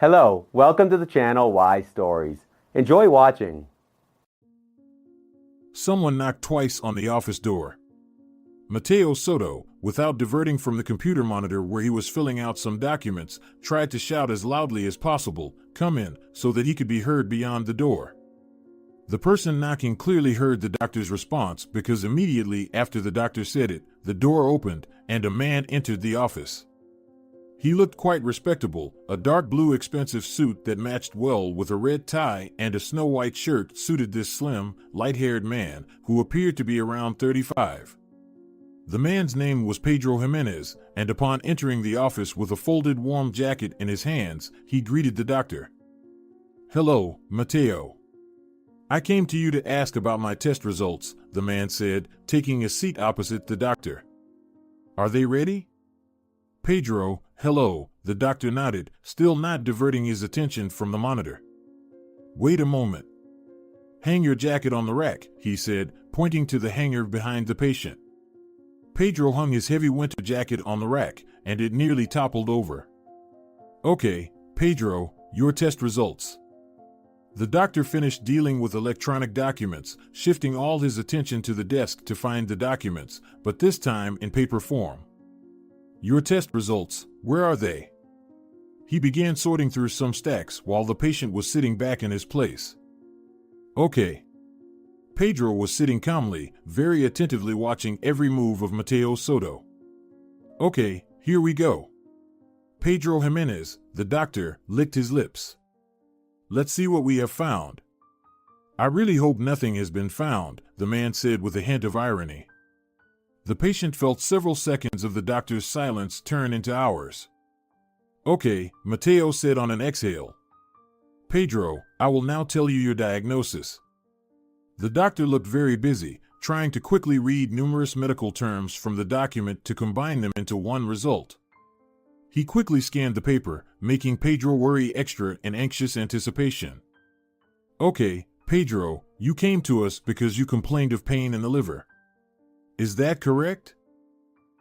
Hello, welcome to the channel Why Stories. Enjoy watching. Someone knocked twice on the office door. Mateo Soto, without diverting from the computer monitor where he was filling out some documents, tried to shout as loudly as possible, "Come in," so that he could be heard beyond the door. The person knocking clearly heard the doctor's response because immediately after the doctor said it, the door opened and a man entered the office. He looked quite respectable, a dark blue expensive suit that matched well with a red tie and a snow-white shirt suited this slim, light-haired man, who appeared to be around 35. The man's name was Pedro Gimenez, and upon entering the office with a folded warm jacket in his hands, he greeted the doctor. "Hello, Mateo. I came to you to ask about my test results," the man said, taking a seat opposite the doctor. "Are they ready?" "Pedro, hello," the doctor nodded, still not diverting his attention from the monitor. "Wait a moment. Hang your jacket on the rack," he said, pointing to the hanger behind the patient. Pedro hung his heavy winter jacket on the rack, and it nearly toppled over. "Okay, Pedro, your test results." The doctor finished dealing with electronic documents, shifting all his attention to the desk to find the documents, but this time in paper form. "Your test results, where are they?" He began sorting through some stacks while the patient was sitting back in his place. "Okay." Pedro was sitting calmly, very attentively watching every move of Mateo Soto. "Okay, here we go." Pedro Gimenez, the doctor, licked his lips. "Let's see what we have found." "I really hope nothing has been found," the man said with a hint of irony. The patient felt several seconds of the doctor's silence turn into hours. "Okay," Mateo said on an exhale. "Pedro, I will now tell you your diagnosis." The doctor looked very busy, trying to quickly read numerous medical terms from the document to combine them into one result. He quickly scanned the paper, making Pedro worry extra in anxious anticipation. "Okay, Pedro, you came to us because you complained of pain in the liver. Is that correct?"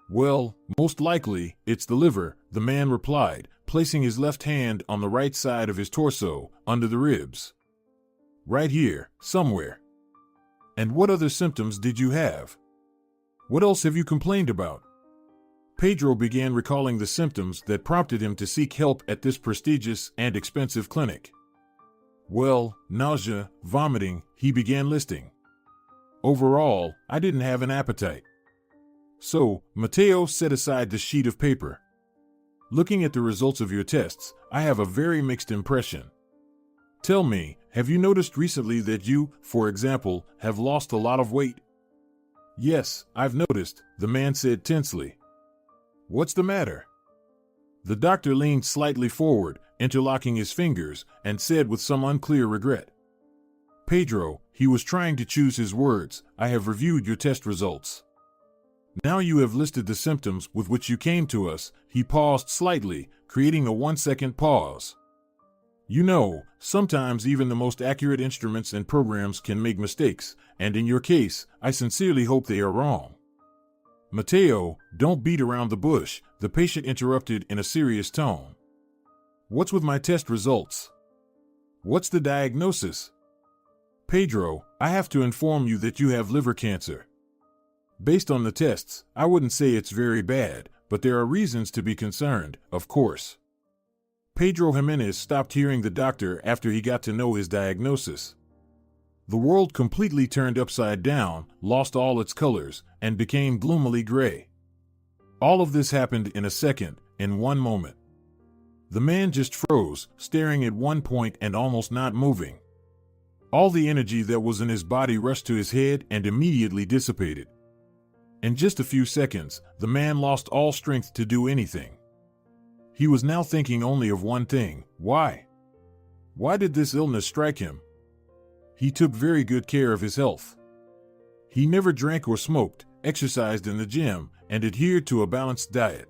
"Well, most likely, it's the liver," the man replied, placing his left hand on the right side of his torso, under the ribs. "Right here, somewhere." "And what other symptoms did you have? What else have you complained about?" Pedro began recalling the symptoms that prompted him to seek help at this prestigious and expensive clinic. "Well, nausea, vomiting," he began listing. "Overall, I didn't have an appetite." "So," Mateo set aside the sheet of paper. "Looking at the results of your tests, I have a very mixed impression. Tell me, have you noticed recently that you, for example, have lost a lot of weight?" "Yes, I've noticed," the man said tensely. "What's the matter?" The doctor leaned slightly forward, interlocking his fingers, and said with some unclear regret. "Pedro," he was trying to choose his words, "I have reviewed your test results. Now you have listed the symptoms with which you came to us." He paused slightly, creating a 1-second pause. "You know, sometimes even the most accurate instruments and programs can make mistakes, and in your case, I sincerely hope they are wrong." "Mateo, don't beat around the bush," the patient interrupted in a serious tone. "What's with my test results? What's the diagnosis?" "Pedro, I have to inform you that you have liver cancer. Based on the tests, I wouldn't say it's very bad, but there are reasons to be concerned, of course." Pedro Gimenez stopped hearing the doctor after he got to know his diagnosis. The world completely turned upside down, lost all its colors, and became gloomily gray. All of this happened in a second, in one moment. The man just froze, staring at one point and almost not moving. All the energy that was in his body rushed to his head and immediately dissipated. In just a few seconds, the man lost all strength to do anything. He was now thinking only of one thing: why? Why did this illness strike him? He took very good care of his health. He never drank or smoked, exercised in the gym, and adhered to a balanced diet.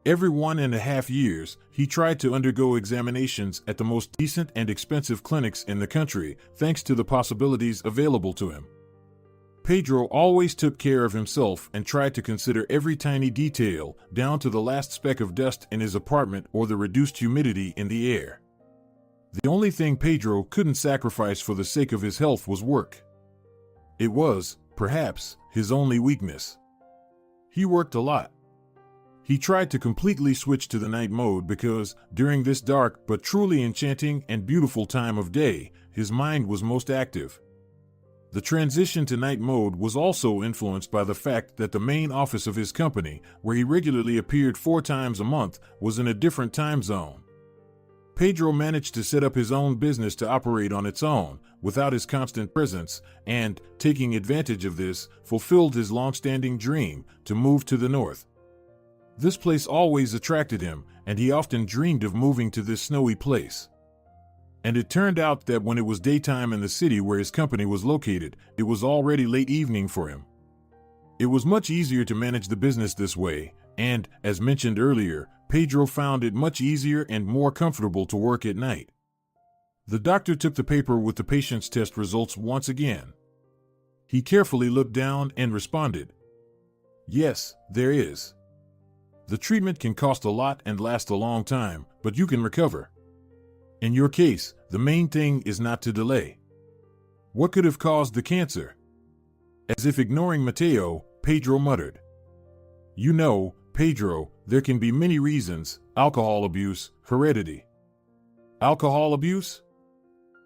Every 1.5 years, he tried to undergo examinations at the most decent and expensive clinics in the country, thanks to the possibilities available to him. Pedro always took care of himself and tried to consider every tiny detail, down to the last speck of dust in his apartment or the reduced humidity in the air. The only thing Pedro couldn't sacrifice for the sake of his health was work. It was, perhaps, his only weakness. He worked a lot. He tried to completely switch to the night mode because, during this dark but truly enchanting and beautiful time of day, his mind was most active. The transition to night mode was also influenced by the fact that the main office of his company, where he regularly appeared 4 times a month, was in a different time zone. Pedro managed to set up his own business to operate on its own, without his constant presence, and, taking advantage of this, fulfilled his long-standing dream to move to the north. This place always attracted him, and he often dreamed of moving to this snowy place. And it turned out that when it was daytime in the city where his company was located, it was already late evening for him. It was much easier to manage the business this way, and, as mentioned earlier, Pedro found it much easier and more comfortable to work at night. The doctor took the paper with the patient's test results once again. He carefully looked down and responded, "Yes, there is. The treatment can cost a lot and last a long time, but you can recover. In your case, the main thing is not to delay." What could have caused the cancer? As if ignoring Mateo, Pedro muttered, "You know, Pedro, there can be many reasons: alcohol abuse, heredity." Alcohol abuse?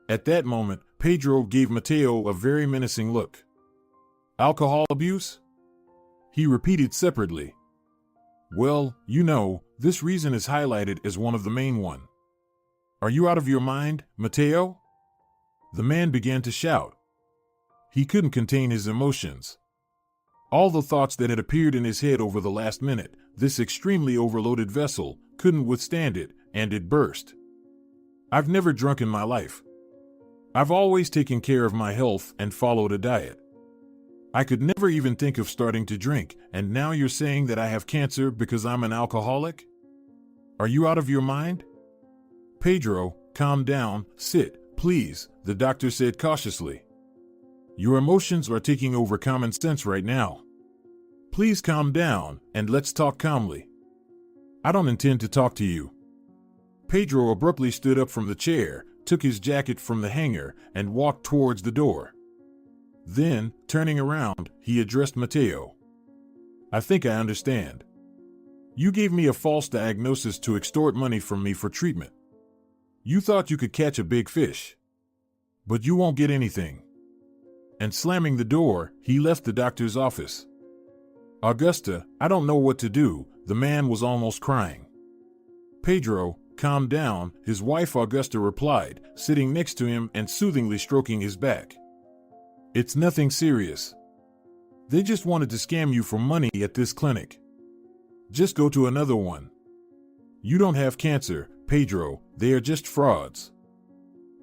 At that moment, Pedro gave Mateo a very menacing look. Alcohol abuse? He repeated separately. "Well, you know, this reason is highlighted as one of the main one." "Are you out of your mind, Mateo?" The man began to shout. He couldn't contain his emotions. All the thoughts that had appeared in his head over the last minute, this extremely overloaded vessel, couldn't withstand it, and it burst. "I've never drunk in my life. I've always taken care of my health and followed a diet. I could never even think of starting to drink, and now you're saying that I have cancer because I'm an alcoholic? Are you out of your mind?" "Pedro, calm down, sit, please," the doctor said cautiously. "Your emotions are taking over common sense right now. Please calm down, and let's talk calmly." "I don't intend to talk to you." Pedro abruptly stood up from the chair, took his jacket from the hanger, and walked towards the door. Then, turning around, he addressed Mateo. "I think I understand. You gave me a false diagnosis to extort money from me for treatment. You thought you could catch a big fish. But you won't get anything." And slamming the door, he left the doctor's office. "Augusta, I don't know what to do," the man was almost crying. "Pedro, calm down," his wife Augusta replied, sitting next to him and soothingly stroking his back. "It's nothing serious. They just wanted to scam you for money at this clinic. Just go to another one. You don't have cancer, Pedro, they are just frauds."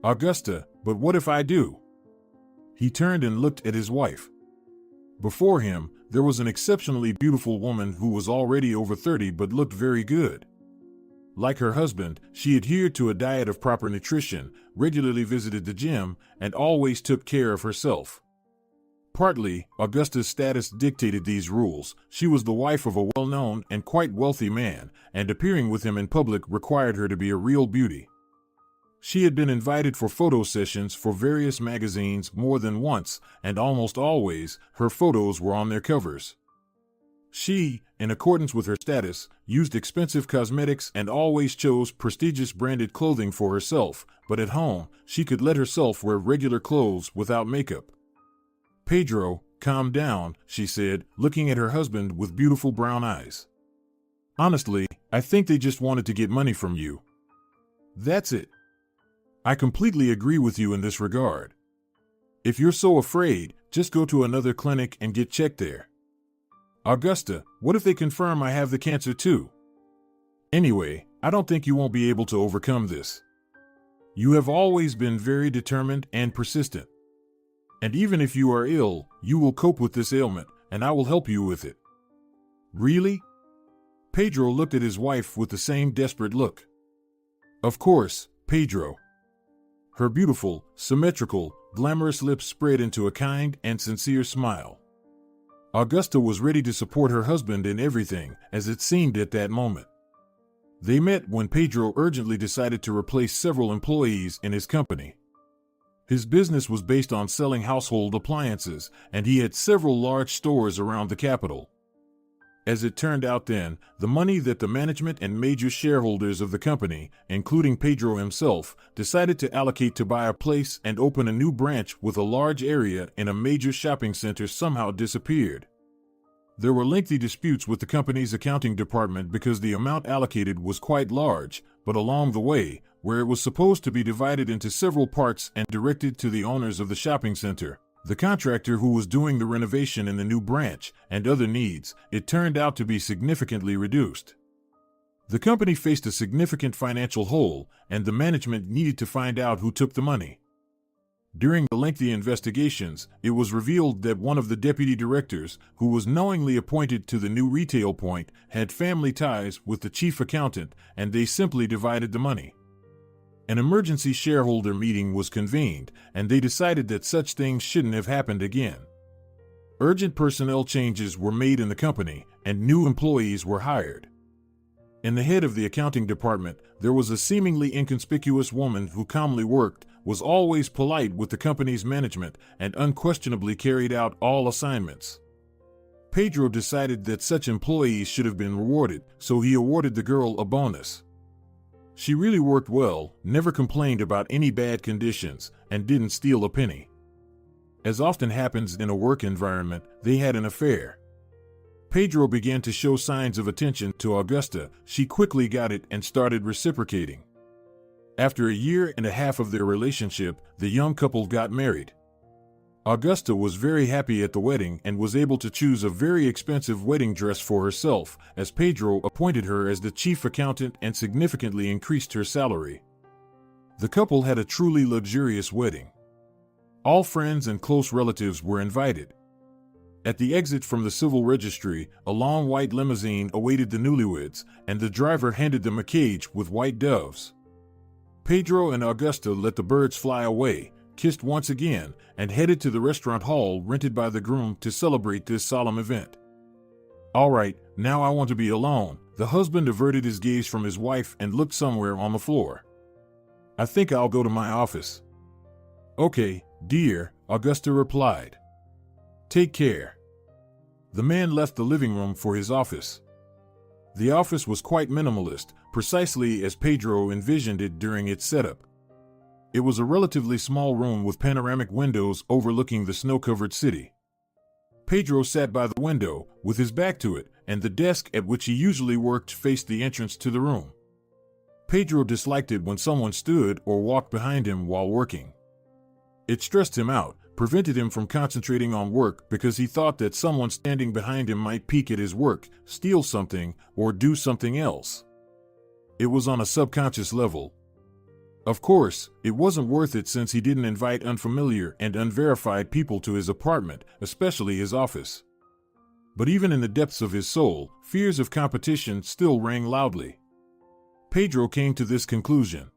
"Augusta, but what if I do?" He turned and looked at his wife. Before him, there was an exceptionally beautiful woman who was already over 30 but looked very good. Like her husband, she adhered to a diet of proper nutrition, regularly visited the gym, and always took care of herself. Partly, Augusta's status dictated these rules. She was the wife of a well-known and quite wealthy man, and appearing with him in public required her to be a real beauty. She had been invited for photo sessions for various magazines more than once, and almost always, her photos were on their covers. She, in accordance with her status, used expensive cosmetics and always chose prestigious branded clothing for herself, but at home, she could let herself wear regular clothes without makeup. "Pedro, calm down," she said, looking at her husband with beautiful brown eyes. "Honestly, I think they just wanted to get money from you. That's it. I completely agree with you in this regard. If you're so afraid, just go to another clinic and get checked there. Augusta, what if they confirm I have the cancer too? Anyway, I don't think you won't be able to overcome this. You have always been very determined and persistent. And even if you are ill, you will cope with this ailment, and I will help you with it." "Really?" Pedro looked at his wife with the same desperate look. "Of course, Pedro." Her beautiful, symmetrical, glamorous lips spread into a kind and sincere smile. Augusta was ready to support her husband in everything, as it seemed at that moment. They met when Pedro urgently decided to replace several employees in his company. His business was based on selling household appliances, and he had several large stores around the capital. As it turned out then, the money that the management and major shareholders of the company, including Pedro himself, decided to allocate to buy a place and open a new branch with a large area in a major shopping center somehow disappeared. There were lengthy disputes with the company's accounting department because the amount allocated was quite large, but along the way, where it was supposed to be divided into several parts and directed to the owners of the shopping center, the contractor who was doing the renovation in the new branch, and other needs, it turned out to be significantly reduced. The company faced a significant financial hole, and the management needed to find out who took the money. During the lengthy investigations, it was revealed that one of the deputy directors, who was knowingly appointed to the new retail point, had family ties with the chief accountant, and they simply divided the money. An emergency shareholder meeting was convened, and they decided that such things shouldn't have happened again. Urgent personnel changes were made in the company, and new employees were hired. In the head of the accounting department, there was a seemingly inconspicuous woman who calmly worked, was always polite with the company's management, and unquestionably carried out all assignments. Pedro decided that such employees should have been rewarded, so he awarded the girl a bonus. She really worked well, never complained about any bad conditions, and didn't steal a penny. As often happens in a work environment, they had an affair. Pedro began to show signs of attention to Augusta. She quickly got it and started reciprocating. After a year and a half of their relationship, the young couple got married. Augusta was very happy at the wedding and was able to choose a very expensive wedding dress for herself, as Pedro appointed her as the chief accountant and significantly increased her salary. The couple had a truly luxurious wedding. All friends and close relatives were invited. At the exit from the civil registry, a long white limousine awaited the newlyweds, and the driver handed them a cage with white doves. Pedro and Augusta let the birds fly away, kissed once again, and headed to the restaurant hall rented by the groom to celebrate this solemn event. "All right, now I want to be alone." The husband averted his gaze from his wife and looked somewhere on the floor. "I think I'll go to my office." "Okay, dear," Augusta replied. "Take care." The man left the living room for his office. The office was quite minimalist, precisely as Pedro envisioned it during its setup. It was a relatively small room with panoramic windows overlooking the snow-covered city. Pedro sat by the window, with his back to it, and the desk at which he usually worked faced the entrance to the room. Pedro disliked it when someone stood or walked behind him while working. It stressed him out, prevented him from concentrating on work because he thought that someone standing behind him might peek at his work, steal something, or do something else. It was on a subconscious level. Of course, it wasn't worth it since he didn't invite unfamiliar and unverified people to his apartment, especially his office. But even in the depths of his soul, fears of competition still rang loudly. Pedro came to this conclusion.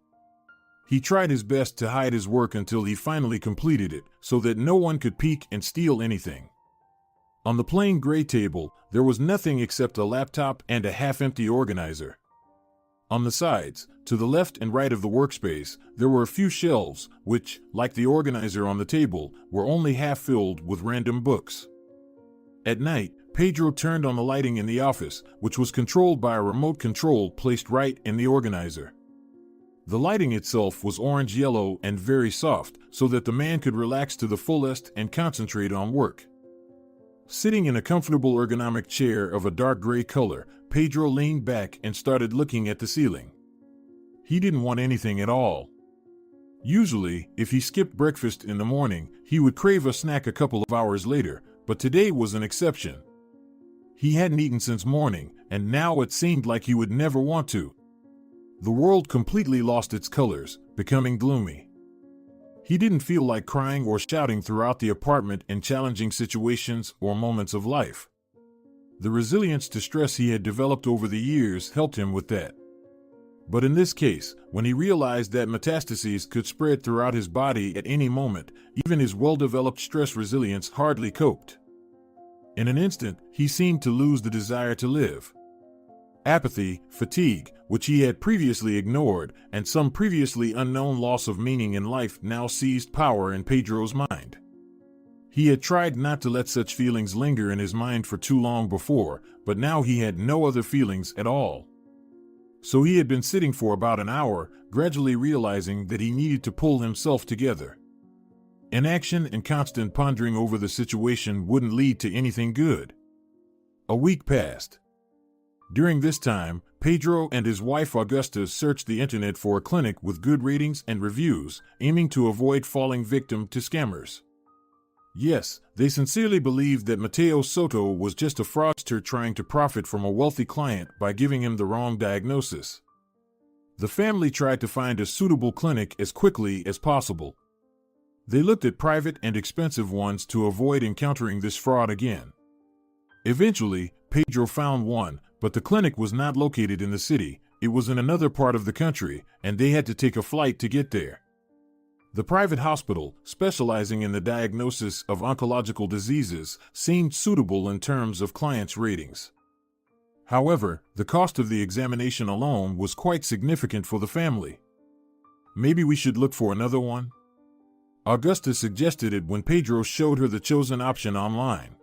He tried his best to hide his work until he finally completed it, so that no one could peek and steal anything. On the plain gray table, there was nothing except a laptop and a half-empty organizer. On the sides, to the left and right of the workspace, there were a few shelves, which, like the organizer on the table, were only half filled with random books. At night, Pedro turned on the lighting in the office, which was controlled by a remote control placed right in the organizer. The lighting itself was orange-yellow and very soft, so that the man could relax to the fullest and concentrate on work. Sitting in a comfortable ergonomic chair of a dark gray color, Pedro leaned back and started looking at the ceiling. He didn't want anything at all. Usually, if he skipped breakfast in the morning, he would crave a snack a couple of hours later, but today was an exception. He hadn't eaten since morning, and now it seemed like he would never want to. The world completely lost its colors, becoming gloomy. He didn't feel like crying or shouting throughout the apartment in challenging situations or moments of life. The resilience to stress he had developed over the years helped him with that. But in this case, when he realized that metastases could spread throughout his body at any moment, even his well-developed stress resilience hardly coped. In an instant, he seemed to lose the desire to live. Apathy, fatigue, which he had previously ignored, and some previously unknown loss of meaning in life now seized power in Pedro's mind. He had tried not to let such feelings linger in his mind for too long before, but now he had no other feelings at all. So he had been sitting for about an hour, gradually realizing that he needed to pull himself together. Inaction and constant pondering over the situation wouldn't lead to anything good. A week passed. During this time, Pedro and his wife Augusta searched the internet for a clinic with good ratings and reviews, aiming to avoid falling victim to scammers. Yes, they sincerely believed that Mateo Soto was just a fraudster trying to profit from a wealthy client by giving him the wrong diagnosis. The family tried to find a suitable clinic as quickly as possible. They looked at private and expensive ones to avoid encountering this fraud again. Eventually, Pedro found one, but the clinic was not located in the city. It was in another part of the country, and they had to take a flight to get there. The private hospital, specializing in the diagnosis of oncological diseases, seemed suitable in terms of clients' ratings. However, the cost of the examination alone was quite significant for the family. Maybe we should look for another one? Augusta suggested it when Pedro showed her the chosen option online.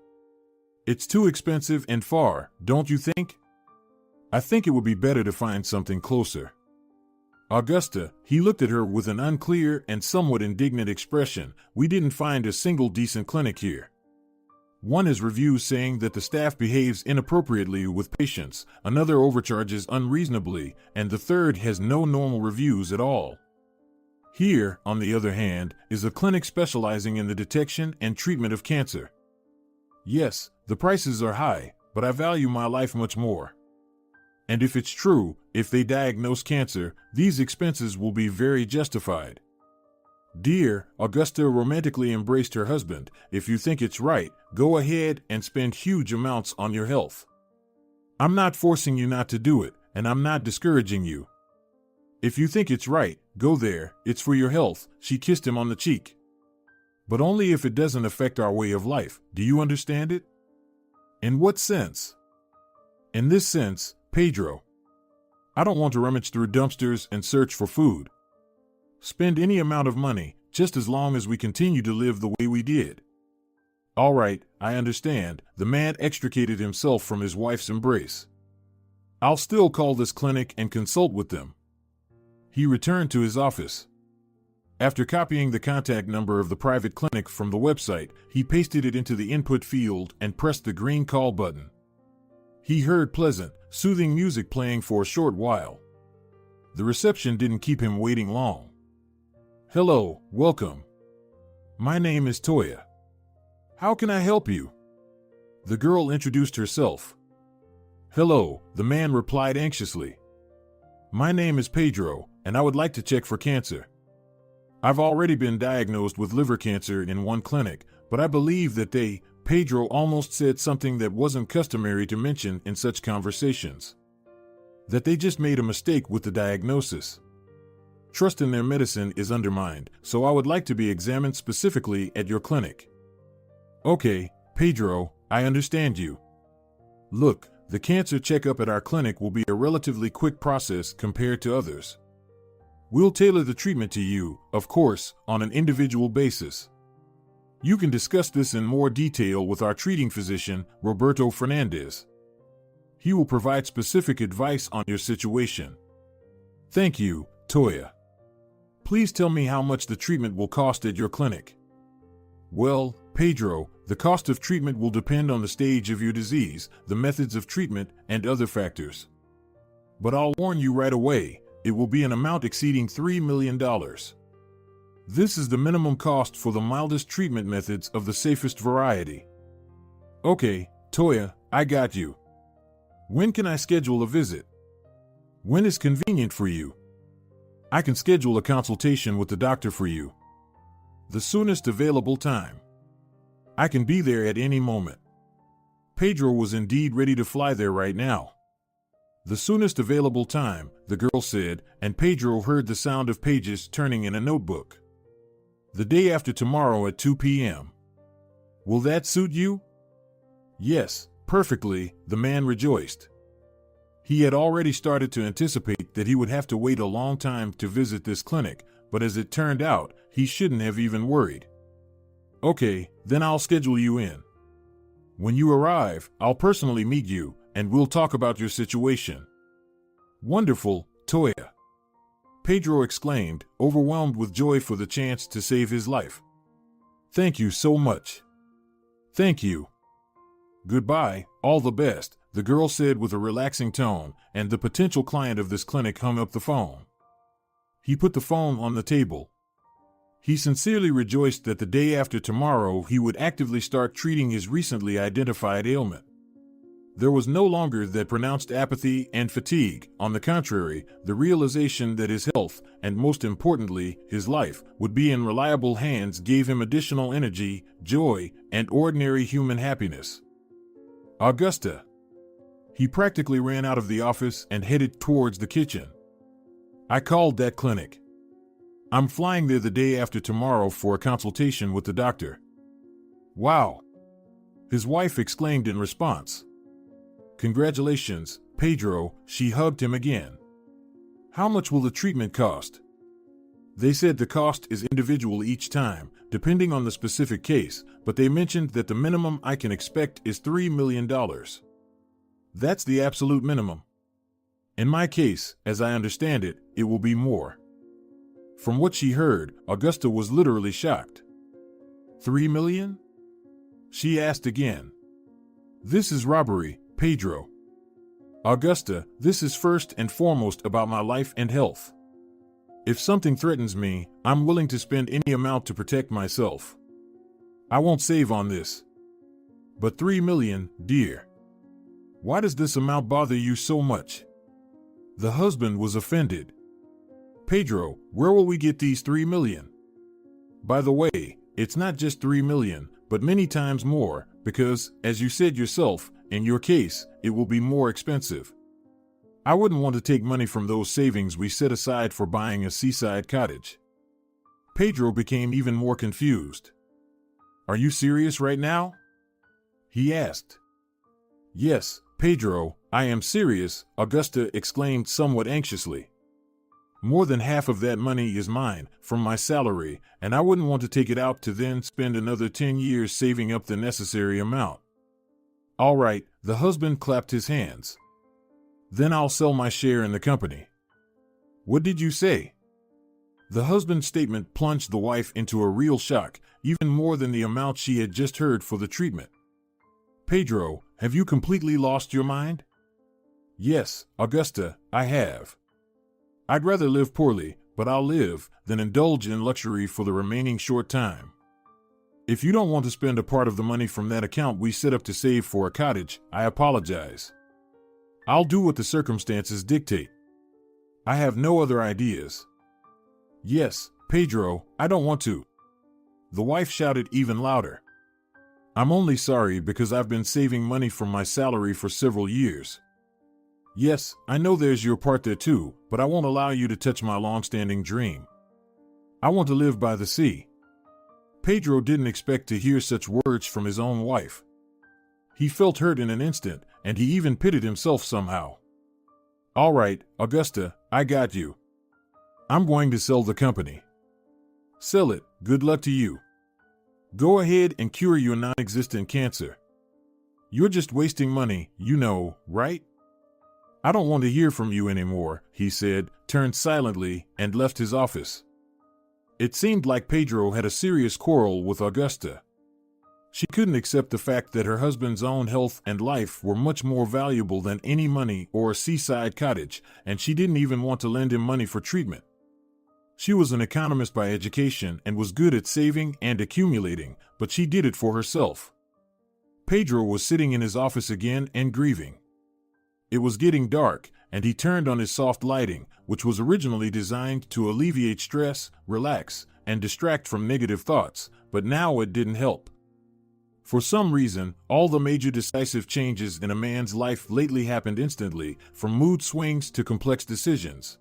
It's too expensive and far, don't you think? I think it would be better to find something closer. Augusta, he looked at her with an unclear and somewhat indignant expression. We didn't find a single decent clinic here. One has reviews saying that the staff behaves inappropriately with patients, another overcharges unreasonably, and the third has no normal reviews at all. Here, on the other hand, is a clinic specializing in the detection and treatment of cancer. Yes, the prices are high, but I value my life much more. And if it's true, if they diagnose cancer, these expenses will be very justified. Dear, Augusta romantically embraced her husband. If you think it's right, go ahead and spend huge amounts on your health. I'm not forcing you not to do it, and I'm not discouraging you. If you think it's right, go there, it's for your health. She kissed him on the cheek. But only if it doesn't affect our way of life. Do you understand it? In what sense? In this sense, Pedro. I don't want to rummage through dumpsters and search for food. Spend any amount of money, just as long as we continue to live the way we did. All right, I understand. The man extricated himself from his wife's embrace. I'll still call this clinic and consult with them. He returned to his office. After copying the contact number of the private clinic from the website, he pasted it into the input field and pressed the green call button. He heard pleasant, soothing music playing for a short while. The reception didn't keep him waiting long. Hello, welcome. My name is Toya. How can I help you? The girl introduced herself. Hello, the man replied anxiously. My name is Pedro, and I would like to check for cancer. I've already been diagnosed with liver cancer in one clinic, but I believe that Pedro almost said something that wasn't customary to mention in such conversations. That they just made a mistake with the diagnosis. Trust in their medicine is undermined, so I would like to be examined specifically at your clinic. Okay, Pedro, I understand you. Look, the cancer checkup at our clinic will be a relatively quick process compared to others. We'll tailor the treatment to you, of course, on an individual basis. You can discuss this in more detail with our treating physician, Roberto Fernandez. He will provide specific advice on your situation. Thank you, Toya. Please tell me how much the treatment will cost at your clinic. Well, Pedro, the cost of treatment will depend on the stage of your disease, the methods of treatment, and other factors. But I'll warn you right away, it will be an amount exceeding $3 million. This is the minimum cost for the mildest treatment methods of the safest variety. Okay, Toya, I got you. When can I schedule a visit? When is convenient for you? I can schedule a consultation with the doctor for you. The soonest available time. I can be there at any moment. Pedro was indeed ready to fly there right now. The soonest available time, the girl said, and Pedro heard the sound of pages turning in a notebook. The day after tomorrow at 2 p.m. Will that suit you? Yes, perfectly, the man rejoiced. He had already started to anticipate that he would have to wait a long time to visit this clinic, but as it turned out, he shouldn't have even worried. Okay, then I'll schedule you in. When you arrive, I'll personally meet you, and we'll talk about your situation. Wonderful, Toya. Pedro exclaimed, overwhelmed with joy for the chance to save his life. Thank you so much. Thank you. Goodbye, all the best, the girl said with a relaxing tone, and the potential client of this clinic hung up the phone. He put the phone on the table. He sincerely rejoiced that the day after tomorrow he would actively start treating his recently identified ailment. There was no longer that pronounced apathy and fatigue. On the contrary, the realization that his health, and most importantly, his life, would be in reliable hands gave him additional energy, joy, and ordinary human happiness. Augusta. He practically ran out of the office and headed towards the kitchen. I called that clinic. I'm flying there the day after tomorrow for a consultation with the doctor. Wow! His wife exclaimed in response. Congratulations, Pedro, she hugged him again. How much will the treatment cost? They said the cost is individual each time, depending on the specific case, but they mentioned that the minimum I can expect is $3 million. That's the absolute minimum. In my case, as I understand it, it will be more. From what she heard, Augusta was literally shocked. $3 million? She asked again. This is robbery, Pedro. Augusta, this is first and foremost about my life and health. If something threatens me, I'm willing to spend any amount to protect myself. I won't save on this. But $3 million, dear. Why does this amount bother you so much? The husband was offended. Pedro, where will we get these $3 million? By the way, it's not just $3 million, but many times more, because, as you said yourself, in your case, it will be more expensive. I wouldn't want to take money from those savings we set aside for buying a seaside cottage. Pedro became even more confused. Are you serious right now? He asked. Yes, Pedro, I am serious, Augusta exclaimed somewhat anxiously. More than half of that money is mine, from my salary, and I wouldn't want to take it out to then spend another 10 years saving up the necessary amount. All right, the husband clapped his hands. Then I'll sell my share in the company. What did you say? The husband's statement plunged the wife into a real shock, even more than the amount she had just heard for the treatment. Pedro, have you completely lost your mind? Yes, Augusta, I have. I'd rather live poorly, but I'll live, than indulge in luxury for the remaining short time. If you don't want to spend a part of the money from that account we set up to save for a cottage, I apologize. I'll do what the circumstances dictate. I have no other ideas. Yes, Pedro, I don't want to. The wife shouted even louder. I'm only sorry because I've been saving money from my salary for several years. Yes, I know there's your part there too, but I won't allow you to touch my long-standing dream. I want to live by the sea. Pedro didn't expect to hear such words from his own wife. He felt hurt in an instant, and he even pitied himself somehow. All right, Augusta, I got you. I'm going to sell the company. Sell it, good luck to you. Go ahead and cure your non-existent cancer. You're just wasting money, you know, right? I don't want to hear from you anymore, he said, turned silently, and left his office. It seemed like Pedro had a serious quarrel with Augusta. She couldn't accept the fact that her husband's own health and life were much more valuable than any money or a seaside cottage, and she didn't even want to lend him money for treatment. She was an economist by education and was good at saving and accumulating, but she did it for herself. Pedro was sitting in his office again and grieving. It was getting dark, and he turned on his soft lighting, which was originally designed to alleviate stress, relax, and distract from negative thoughts, but now it didn't help. For some reason, all the major decisive changes in a man's life lately happened instantly, from mood swings to complex decisions.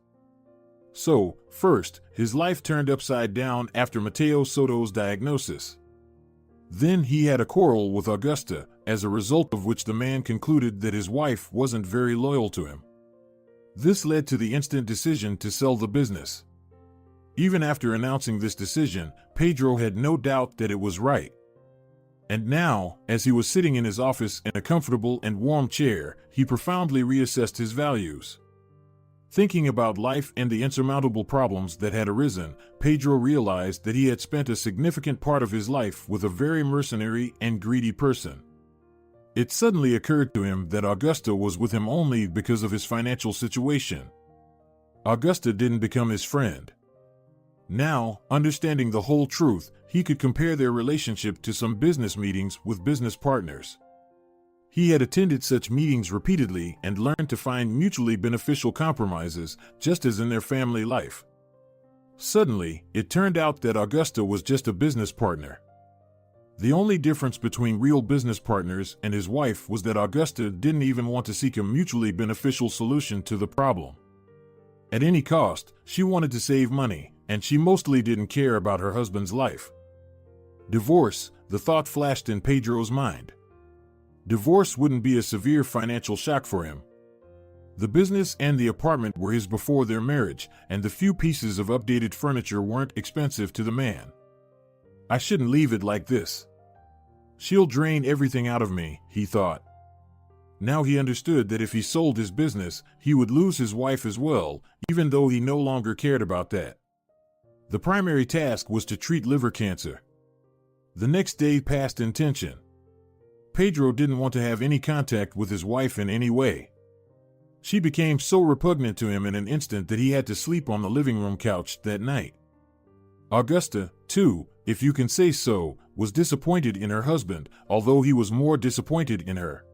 So, first, his life turned upside down after Mateo Soto's diagnosis. Then he had a quarrel with Augusta, as a result of which the man concluded that his wife wasn't very loyal to him. This led to the instant decision to sell the business. Even after announcing this decision, Pedro had no doubt that it was right. And now, as he was sitting in his office in a comfortable and warm chair, he profoundly reassessed his values. Thinking about life and the insurmountable problems that had arisen, Pedro realized that he had spent a significant part of his life with a very mercenary and greedy person. It suddenly occurred to him that Augusta was with him only because of his financial situation. Augusta didn't become his friend. Now, understanding the whole truth, he could compare their relationship to some business meetings with business partners. He had attended such meetings repeatedly and learned to find mutually beneficial compromises, just as in their family life. Suddenly, it turned out that Augusta was just a business partner. The only difference between real business partners and his wife was that Augusta didn't even want to seek a mutually beneficial solution to the problem. At any cost, she wanted to save money, and she mostly didn't care about her husband's life. Divorce, the thought flashed in Pedro's mind. Divorce wouldn't be a severe financial shock for him. The business and the apartment were his before their marriage, and the few pieces of updated furniture weren't expensive to the man. I shouldn't leave it like this. She'll drain everything out of me, he thought. Now he understood that if he sold his business, he would lose his wife as well, even though he no longer cared about that. The primary task was to treat liver cancer. The next day passed in tension. Pedro didn't want to have any contact with his wife in any way. She became so repugnant to him in an instant that he had to sleep on the living room couch that night. Augusta, too, if you can say so, was disappointed in her husband, although he was more disappointed in her.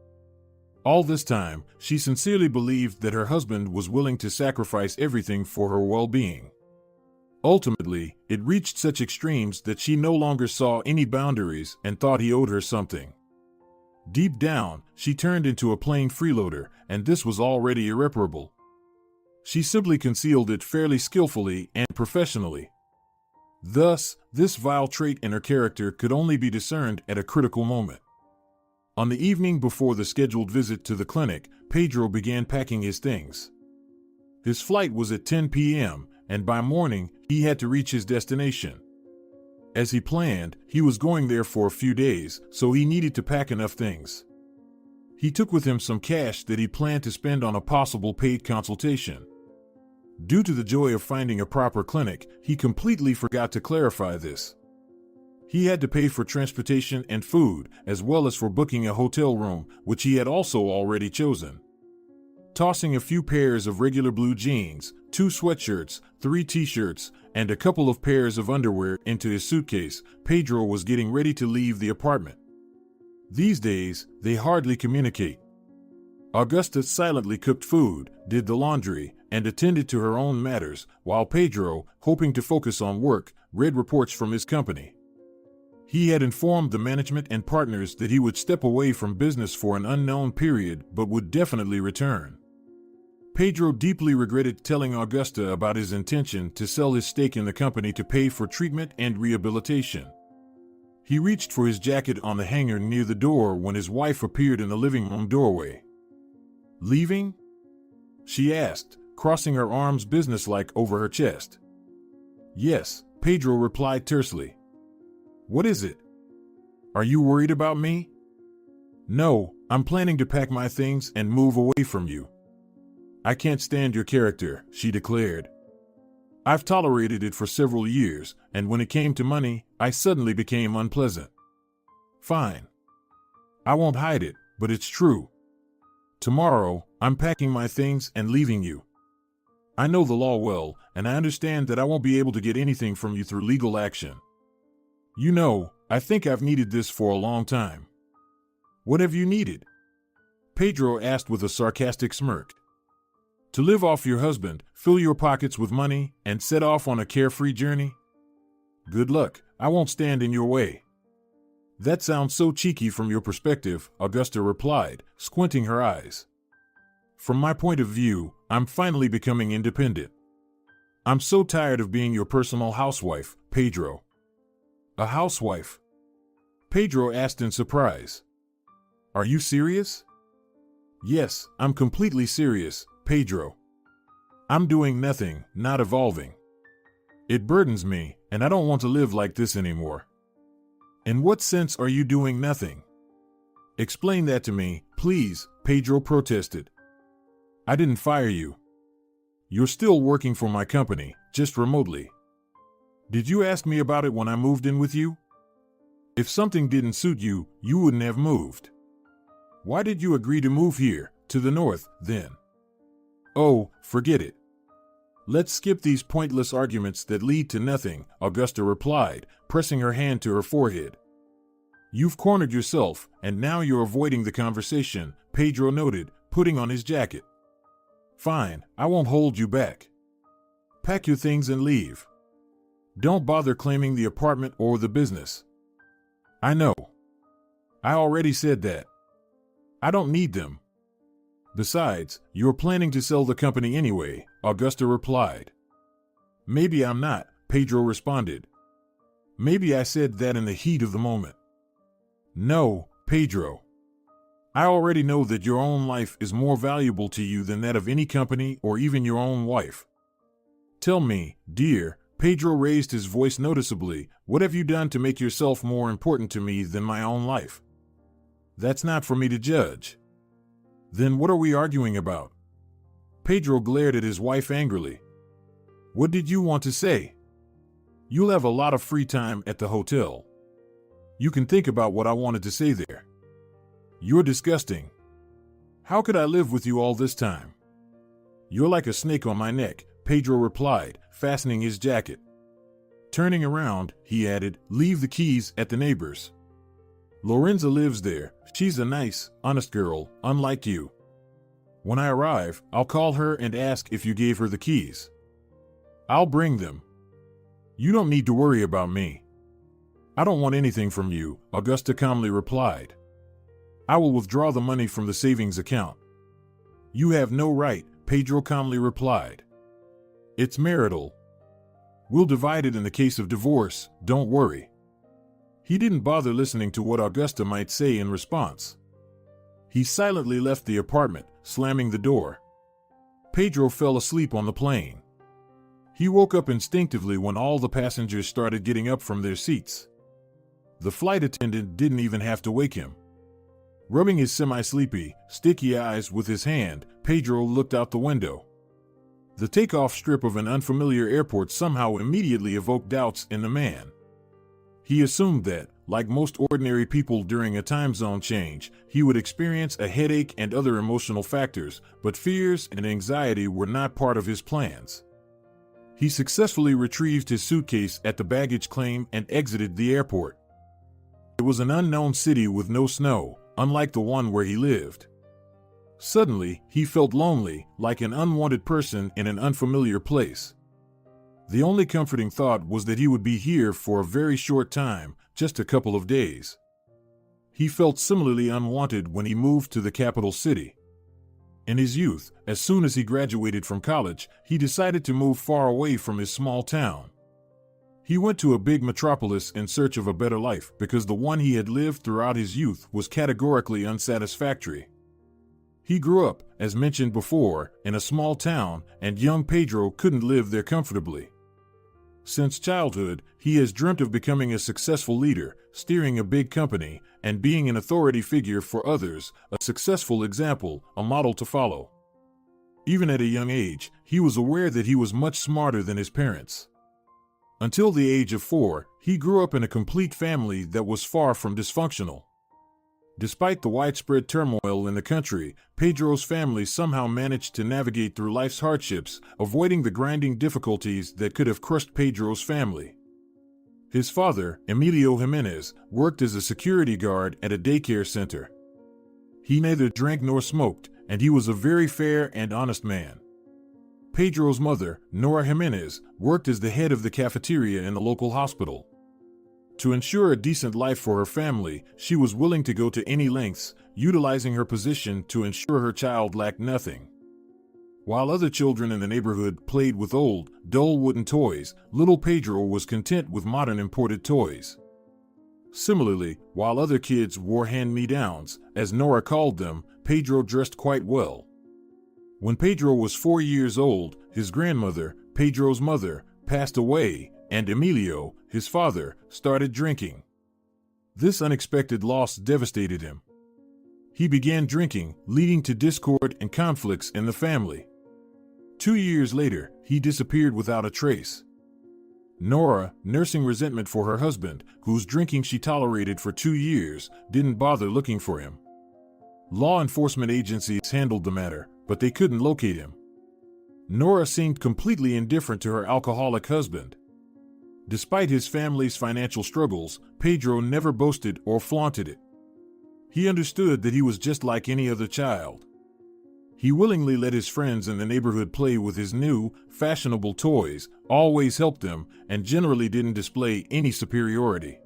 All this time, she sincerely believed that her husband was willing to sacrifice everything for her well-being. Ultimately, it reached such extremes that she no longer saw any boundaries and thought he owed her something. Deep down, she turned into a plain freeloader, and this was already irreparable. She simply concealed it fairly skillfully and professionally. Thus, this vile trait in her character could only be discerned at a critical moment. On the evening before the scheduled visit to the clinic, Pedro began packing his things. His flight was at 10 p.m., and by morning, he had to reach his destination. As he planned, he was going there for a few days, so he needed to pack enough things. He took with him some cash that he planned to spend on a possible paid consultation. Due to the joy of finding a proper clinic, he completely forgot to clarify this. He had to pay for transportation and food, as well as for booking a hotel room, which he had also already chosen. Tossing a few pairs of regular blue jeans, 2 sweatshirts, 3 t-shirts, and a couple of pairs of underwear into his suitcase, Pedro was getting ready to leave the apartment. These days, they hardly communicate. Augusta silently cooked food, did the laundry, and attended to her own matters, while Pedro, hoping to focus on work, read reports from his company. He had informed the management and partners that he would step away from business for an unknown period but would definitely return. Pedro deeply regretted telling Augusta about his intention to sell his stake in the company to pay for treatment and rehabilitation. He reached for his jacket on the hanger near the door when his wife appeared in the living room doorway. "Leaving?" she asked, crossing her arms businesslike over her chest. "Yes," Pedro replied tersely. "What is it? Are you worried about me?" "No, I'm planning to pack my things and move away from you." "I can't stand your character," she declared. "I've tolerated it for several years, and when it came to money, I suddenly became unpleasant." "Fine. I won't hide it, but it's true. Tomorrow, I'm packing my things and leaving you. I know the law well, and I understand that I won't be able to get anything from you through legal action. You know, I think I've needed this for a long time." "What have you needed?" Pedro asked with a sarcastic smirk. "To live off your husband, fill your pockets with money, and set off on a carefree journey? Good luck, I won't stand in your way." That sounds so cheeky from your perspective, Augusta replied, squinting her eyes. From my point of view, I'm finally becoming independent. I'm so tired of being your personal housewife, Pedro. A housewife? Pedro asked in surprise. Are you serious? Yes, I'm completely serious, Pedro. I'm doing nothing, not evolving. It burdens me, and I don't want to live like this anymore. In what sense are you doing nothing? Explain that to me, please, Pedro protested. I didn't fire you. You're still working for my company, just remotely. Did you ask me about it when I moved in with you? If something didn't suit you, you wouldn't have moved. Why did you agree to move here, to the north, then? Oh, forget it. Let's skip these pointless arguments that lead to nothing, Augusta replied, pressing her hand to her forehead. You've cornered yourself, and now you're avoiding the conversation, Pedro noted, putting on his jacket. Fine, I won't hold you back. Pack your things and leave. Don't bother claiming the apartment or the business. I know. I already said that. I don't need them. Besides, you're planning to sell the company anyway, Augusta replied. Maybe I'm not, Pedro responded. Maybe I said that in the heat of the moment. No, Pedro. I already know that your own life is more valuable to you than that of any company or even your own wife. Tell me, dear, Pedro raised his voice noticeably, what have you done to make yourself more important to me than my own life? That's not for me to judge. Then what are we arguing about? Pedro glared at his wife angrily. What did you want to say? You'll have a lot of free time at the hotel. You can think about what I wanted to say there. You're disgusting. How could I live with you all this time? You're like a snake on my neck, Pedro replied, fastening his jacket. Turning around, he added, leave the keys at the neighbor's. Lorenza lives there. She's a nice, honest girl, unlike you. When I arrive, I'll call her and ask if you gave her the keys. I'll bring them. You don't need to worry about me. I don't want anything from you, Augusta calmly replied. I will withdraw the money from the savings account. You have no right, Pedro calmly replied. It's marital. We'll divide it in the case of divorce, don't worry. He didn't bother listening to what Augusta might say in response. He silently left the apartment, slamming the door. Pedro fell asleep on the plane. He woke up instinctively when all the passengers started getting up from their seats. The flight attendant didn't even have to wake him. Rubbing his semi-sleepy, sticky eyes with his hand, Pedro looked out the window. The takeoff strip of an unfamiliar airport somehow immediately evoked doubts in the man. He assumed that, like most ordinary people during a time zone change, he would experience a headache and other emotional factors, but fears and anxiety were not part of his plans. He successfully retrieved his suitcase at the baggage claim and exited the airport. It was an unknown city with no snow, unlike the one where he lived. Suddenly, he felt lonely, like an unwanted person in an unfamiliar place. The only comforting thought was that he would be here for a very short time, just a couple of days. He felt similarly unwanted when he moved to the capital city. In his youth, as soon as he graduated from college, he decided to move far away from his small town. He went to a big metropolis in search of a better life because the one he had lived throughout his youth was categorically unsatisfactory. He grew up, as mentioned before, in a small town, and young Pedro couldn't live there comfortably. Since childhood, he has dreamt of becoming a successful leader, steering a big company, and being an authority figure for others, a successful example, a model to follow. Even at a young age, he was aware that he was much smarter than his parents. Until the age of 4, he grew up in a complete family that was far from dysfunctional. Despite the widespread turmoil in the country, Pedro's family somehow managed to navigate through life's hardships, avoiding the grinding difficulties that could have crushed Pedro's family. His father, Emilio Gimenez, worked as a security guard at a daycare center. He neither drank nor smoked, and he was a very fair and honest man. Pedro's mother, Nora Gimenez, worked as the head of the cafeteria in the local hospital. To ensure a decent life for her family, she was willing to go to any lengths, utilizing her position to ensure her child lacked nothing. While other children in the neighborhood played with old, dull wooden toys, little Pedro was content with modern imported toys. Similarly, while other kids wore hand-me-downs, as Nora called them, Pedro dressed quite well. When Pedro was 4 years old, his grandmother, Pedro's mother, passed away, and Emilio, his father, started drinking. This unexpected loss devastated him. He began drinking, leading to discord and conflicts in the family. 2 years later, he disappeared without a trace. Nora, nursing resentment for her husband, whose drinking she tolerated for 2 years, didn't bother looking for him. Law enforcement agencies handled the matter, but they couldn't locate him. Nora seemed completely indifferent to her alcoholic husband. Despite his family's financial struggles, Pedro never boasted or flaunted it. He understood that he was just like any other child. He willingly let his friends in the neighborhood play with his new, fashionable toys, always helped them, and generally didn't display any superiority.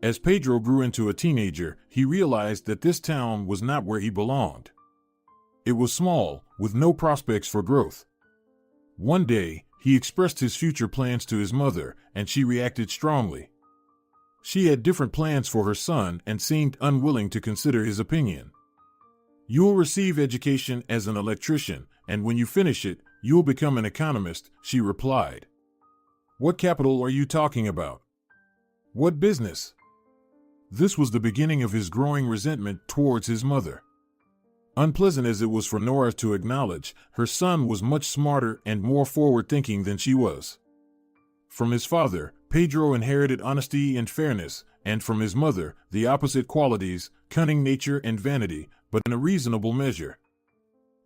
As Pedro grew into a teenager, he realized that this town was not where he belonged. It was small, with no prospects for growth. One day, he expressed his future plans to his mother, and she reacted strongly. She had different plans for her son and seemed unwilling to consider his opinion. "You'll receive education as an electrician, and when you finish it, you'll become an economist," she replied. "What capital are you talking about? What business?" This was the beginning of his growing resentment towards his mother. Unpleasant as it was for Nora to acknowledge, her son was much smarter and more forward-thinking than she was. From his father, Pedro inherited honesty and fairness, and from his mother, the opposite qualities, cunning nature and vanity, but in a reasonable measure.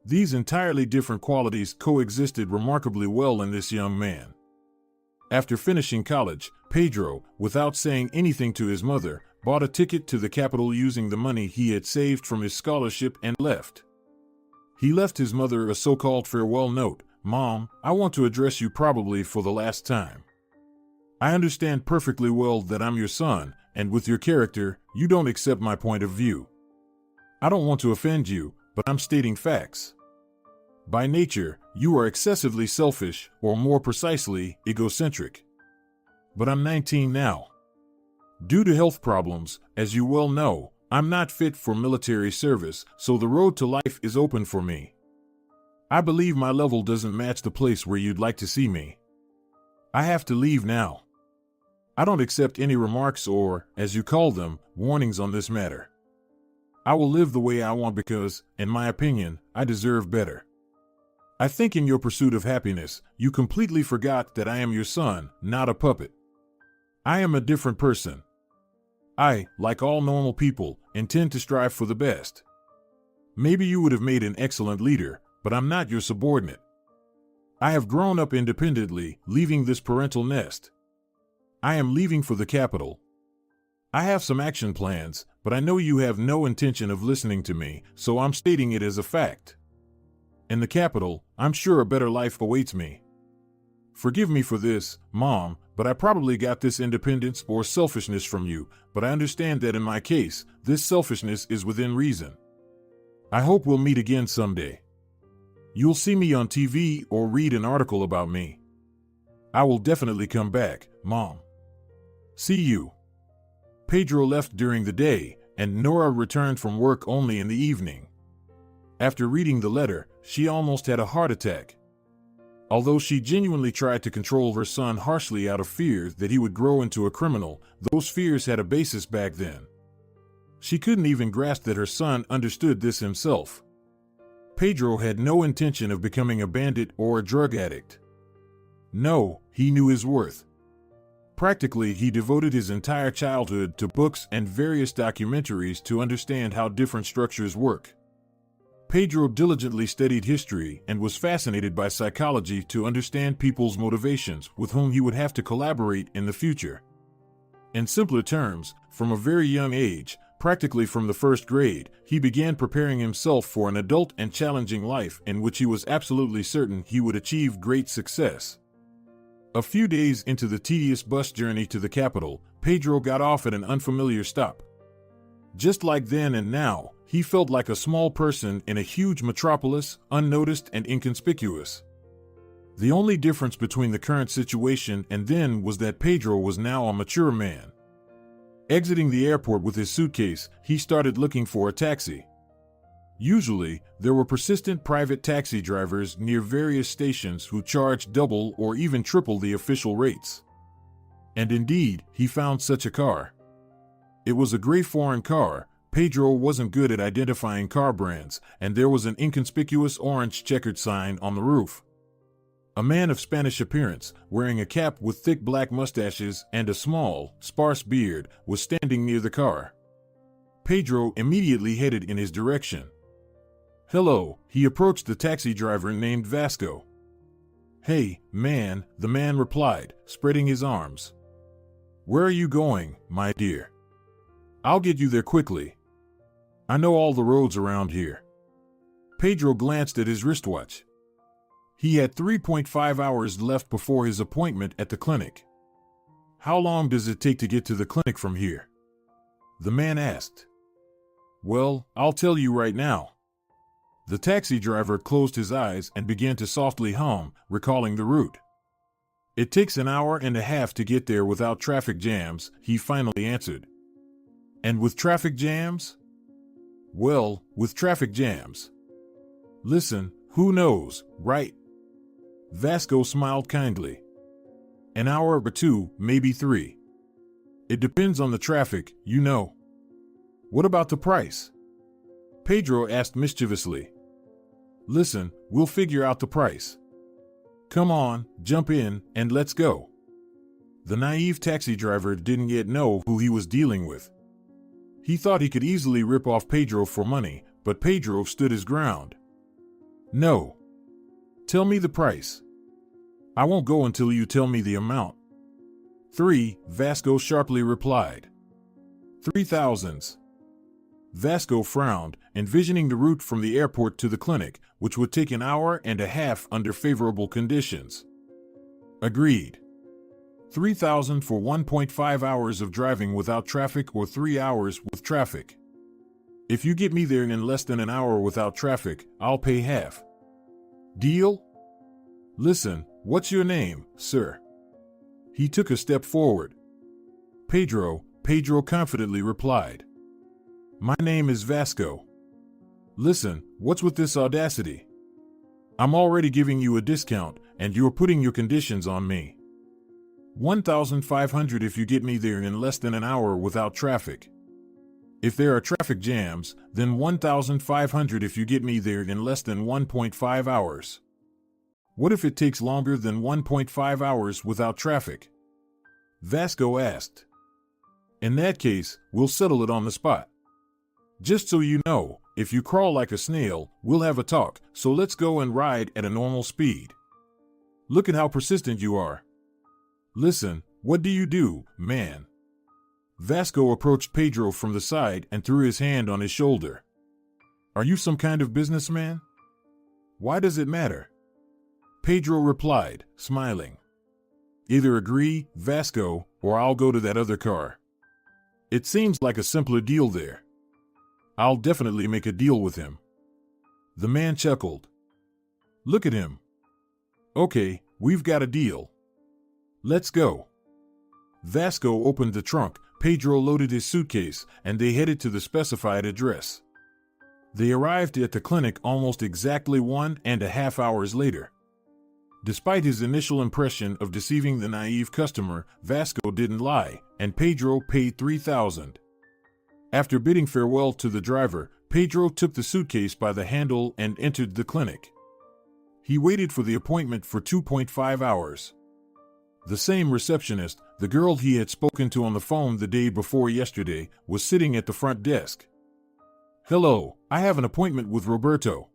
These entirely different qualities coexisted remarkably well in this young man. After finishing college, Pedro, without saying anything to his mother, bought a ticket to the capital using the money he had saved from his scholarship and left. He left his mother a so-called farewell note. "Mom, I want to address you probably for the last time. I understand perfectly well that I'm your son, and with your character, you don't accept my point of view. I don't want to offend you, but I'm stating facts. By nature, you are excessively selfish, or more precisely, egocentric. But I'm 19 now. Due to health problems, as you well know, I'm not fit for military service, so the road to life is open for me. I believe my level doesn't match the place where you'd like to see me. I have to leave now. I don't accept any remarks or, as you call them, warnings on this matter. I will live the way I want because, in my opinion, I deserve better. I think in your pursuit of happiness, you completely forgot that I am your son, not a puppet. I am a different person. I, like all normal people, intend to strive for the best. Maybe you would have made an excellent leader, but I'm not your subordinate. I have grown up independently, leaving this parental nest. I am leaving for the capital. I have some action plans, but I know you have no intention of listening to me, so I'm stating it as a fact. In the capital, I'm sure a better life awaits me. Forgive me for this, Mom, but I probably got this independence or selfishness from you, but I understand that in my case, this selfishness is within reason. I hope we'll meet again someday. You'll see me on TV or read an article about me. I will definitely come back, Mom. See you." Pedro left during the day, and Nora returned from work only in the evening. After reading the letter, she almost had a heart attack. Although she genuinely tried to control her son harshly out of fear that he would grow into a criminal, those fears had a basis back then. She couldn't even grasp that her son understood this himself. Pedro had no intention of becoming a bandit or a drug addict. No, he knew his worth. Practically, he devoted his entire childhood to books and various documentaries to understand how different structures work. Pedro diligently studied history and was fascinated by psychology to understand people's motivations with whom he would have to collaborate in the future. In simpler terms, from a very young age, practically from the first grade, he began preparing himself for an adult and challenging life in which he was absolutely certain he would achieve great success. A few days into the tedious bus journey to the capital, Pedro got off at an unfamiliar stop. Just like then and now, he felt like a small person in a huge metropolis, unnoticed and inconspicuous. The only difference between the current situation and then was that Pedro was now a mature man. Exiting the airport with his suitcase, he started looking for a taxi. Usually, there were persistent private taxi drivers near various stations who charged double or even triple the official rates. And indeed, he found such a car. It was a gray foreign car. Pedro wasn't good at identifying car brands, and there was an inconspicuous orange checkered sign on the roof. A man of Spanish appearance, wearing a cap with thick black mustaches and a small, sparse beard, was standing near the car. Pedro immediately headed in his direction. "Hello," he approached the taxi driver named Vasco. "Hey, man," the man replied, spreading his arms. "Where are you going, my dear? I'll get you there quickly. I know all the roads around here." Pedro glanced at his wristwatch. He had 3.5 hours left before his appointment at the clinic. "How long does it take to get to the clinic from here?" the man asked. "Well, I'll tell you right now." The taxi driver closed his eyes and began to softly hum, recalling the route. "It takes an hour and a half to get there without traffic jams," he finally answered. "And with traffic jams?" "Well, with traffic jams. Listen, who knows, right?" Vasco smiled kindly. "An hour or two, maybe 3. It depends on the traffic, you know." "What about the price?" Pedro asked mischievously. "Listen, we'll figure out the price. Come on, jump in, and let's go." The naive taxi driver didn't yet know who he was dealing with. He thought he could easily rip off Pedro for money, but Pedro stood his ground. "No. Tell me the price." "I won't go until you tell me the amount." 3, Vasco sharply replied. 3,000. Vasco frowned, envisioning the route from the airport to the clinic, which would take an hour and a half under favorable conditions. "Agreed. 3,000 for 1.5 hours of driving without traffic or 3 hours with traffic. If you get me there in less than an hour without traffic, I'll pay half. Deal?" "Listen, what's your name, sir?" He took a step forward. Pedro confidently replied. "My name is Vasco." "Listen, what's with this audacity? I'm already giving you a discount, and you're putting your conditions on me. 1,500 if you get me there in less than an hour without traffic. If there are traffic jams, then 1,500 if you get me there in less than 1.5 hours. What if it takes longer than 1.5 hours without traffic?" Vasco asked. "In that case, we'll settle it on the spot. Just so you know, if you crawl like a snail, we'll have a talk, so let's go and ride at a normal speed. Look at how persistent you are. Listen, what do you do, man?" Vasco approached Pedro from the side and threw his hand on his shoulder. "Are you some kind of businessman?" "Why does it matter?" Pedro replied, smiling. "Either agree, Vasco, or I'll go to that other car. It seems like a simpler deal there. I'll definitely make a deal with him." The man chuckled. "Look at him. Okay, we've got a deal. Let's go." Vasco opened the trunk, Pedro loaded his suitcase, and they headed to the specified address. They arrived at the clinic almost exactly 1.5 hours later. Despite his initial impression of deceiving the naive customer, Vasco didn't lie, and Pedro paid 3,000. After bidding farewell to the driver, Pedro took the suitcase by the handle and entered the clinic. He waited for the appointment for 2.5 hours. The same receptionist, the girl he had spoken to on the phone the day before yesterday, was sitting at the front desk. "Hello, I have an appointment with Roberto."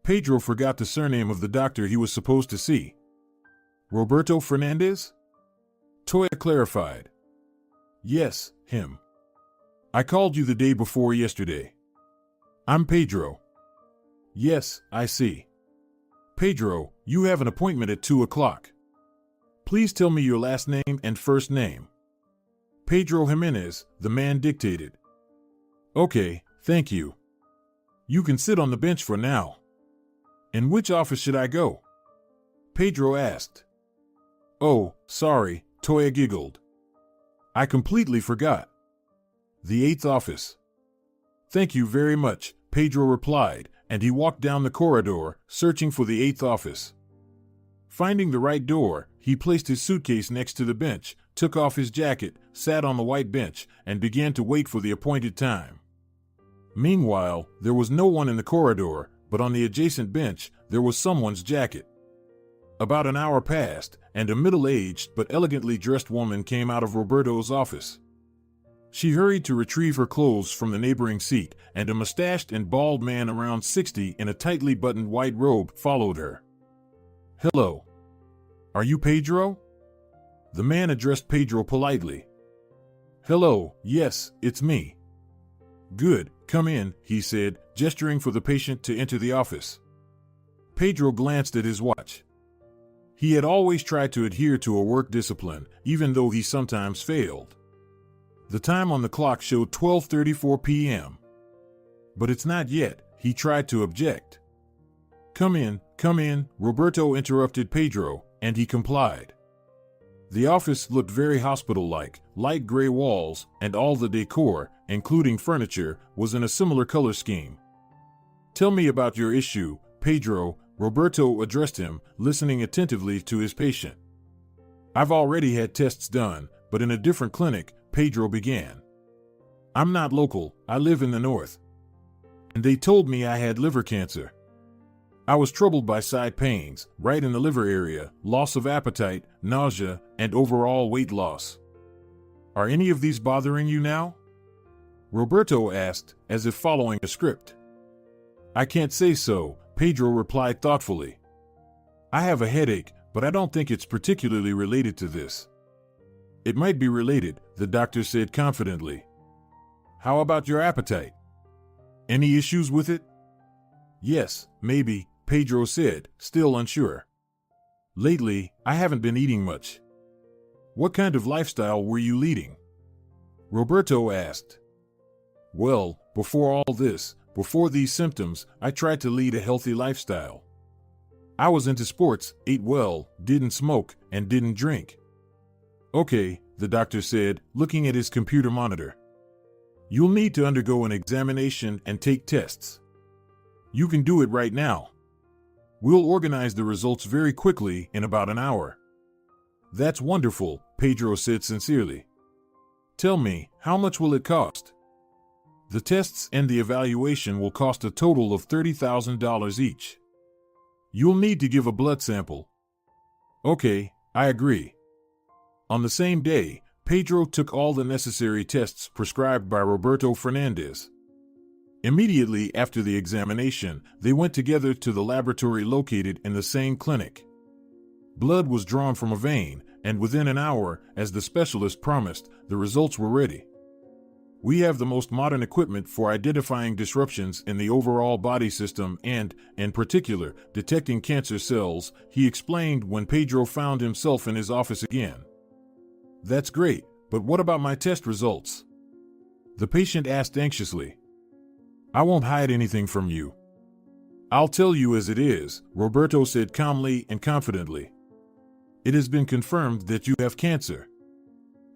Pedro forgot the surname of the doctor he was supposed to see. "Roberto Fernandez?" Toya clarified. "Yes, him. I called you the day before yesterday. I'm Pedro." "Yes, I see. Pedro, you have an appointment at 2 o'clock. Please tell me your last name and first name." Pedro Gimenez, the man dictated. Okay, thank you. You can sit on the bench for now. In which office should I go? Pedro asked. Oh, sorry, Toya giggled. I completely forgot. The 8th office. Thank you very much, Pedro replied, and he walked down the corridor, searching for the 8th office. Finding the right door, he placed his suitcase next to the bench, took off his jacket, sat on the white bench, and began to wait for the appointed time. Meanwhile, there was no one in the corridor, but on the adjacent bench, there was someone's jacket. About an hour passed, and a middle-aged but elegantly dressed woman came out of Roberto's office. She hurried to retrieve her clothes from the neighboring seat, and a mustached and bald man around 60 in a tightly buttoned white robe followed her. Hello. Are you Pedro? The man addressed Pedro politely. Hello, yes, it's me. Good, come in, he said, gesturing for the patient to enter the office. Pedro glanced at his watch. He had always tried to adhere to a work discipline, even though he sometimes failed. The time on the clock showed 12:34 p.m. But it's not yet, he tried to object. Come in, Roberto interrupted Pedro, and he complied. The office looked very hospital-like, light gray walls, and all the decor, including furniture, was in a similar color scheme. Tell me about your issue, Pedro, Roberto addressed him, listening attentively to his patient. I've already had tests done, but in a different clinic, Pedro began. I'm not local, I live in the north. And they told me I had liver cancer. I was troubled by side pains, right in the liver area, loss of appetite, nausea, and overall weight loss. Are any of these bothering you now? Roberto asked, as if following a script. I can't say so, Pedro replied thoughtfully. I have a headache, but I don't think it's particularly related to this. It might be related, the doctor said confidently. How about your appetite? Any issues with it? Yes, maybe, Pedro said, still unsure. Lately, I haven't been eating much. What kind of lifestyle were you leading? Roberto asked. Well, before these symptoms, I tried to lead a healthy lifestyle. I was into sports, ate well, didn't smoke, and didn't drink. Okay, the doctor said, looking at his computer monitor. You'll need to undergo an examination and take tests. You can do it right now. We'll organize the results very quickly in about an hour. That's wonderful, Pedro said sincerely. Tell me, how much will it cost? The tests and the evaluation will cost a total of $30,000 each. You'll need to give a blood sample. Okay, I agree. On the same day, Pedro took all the necessary tests prescribed by Roberto Fernandez. Immediately after the examination, they went together to the laboratory located in the same clinic. Blood was drawn from a vein, and within an hour, as the specialist promised, the results were ready. We have the most modern equipment for identifying disruptions in the overall body system and, in particular, detecting cancer cells, he explained when Pedro found himself in his office again. That's great, but what about my test results? The patient asked anxiously. I won't hide anything from you. I'll tell you as it is, Roberto said calmly and confidently. It has been confirmed that you have cancer.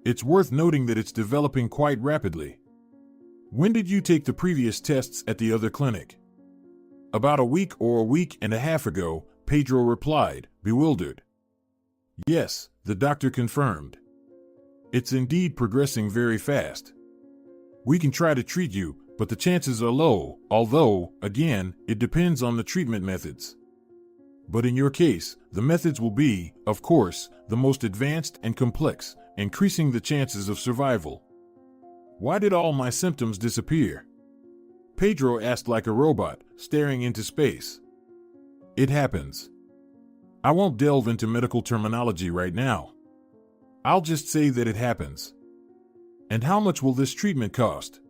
It's worth noting that it's developing quite rapidly. When did you take the previous tests at the other clinic? About a week or a week and a half ago, Pedro replied, bewildered. Yes, the doctor confirmed. It's indeed progressing very fast. We can try to treat you, but the chances are low, although, again, it depends on the treatment methods. But in your case, the methods will be, of course, the most advanced and complex, increasing the chances of survival. Why did all my symptoms disappear? Pedro asked like a robot, staring into space. It happens. I won't delve into medical terminology right now. I'll just say that it happens. And how much will this treatment cost?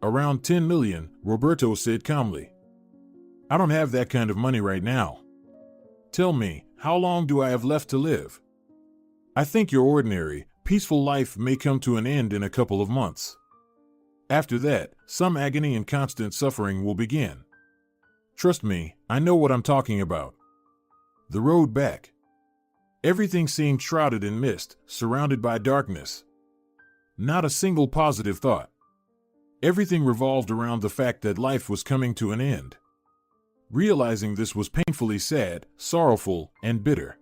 Around 10 million, Roberto said calmly. I don't have that kind of money right now. Tell me, how long do I have left to live? I think you're ordinary, peaceful life may come to an end in a couple of months. After that, some agony and constant suffering will begin. Trust me, I know what I'm talking about. The road back. Everything seemed shrouded in mist, surrounded by darkness. Not a single positive thought. Everything revolved around the fact that life was coming to an end. Realizing this was painfully sad, sorrowful, and bitter.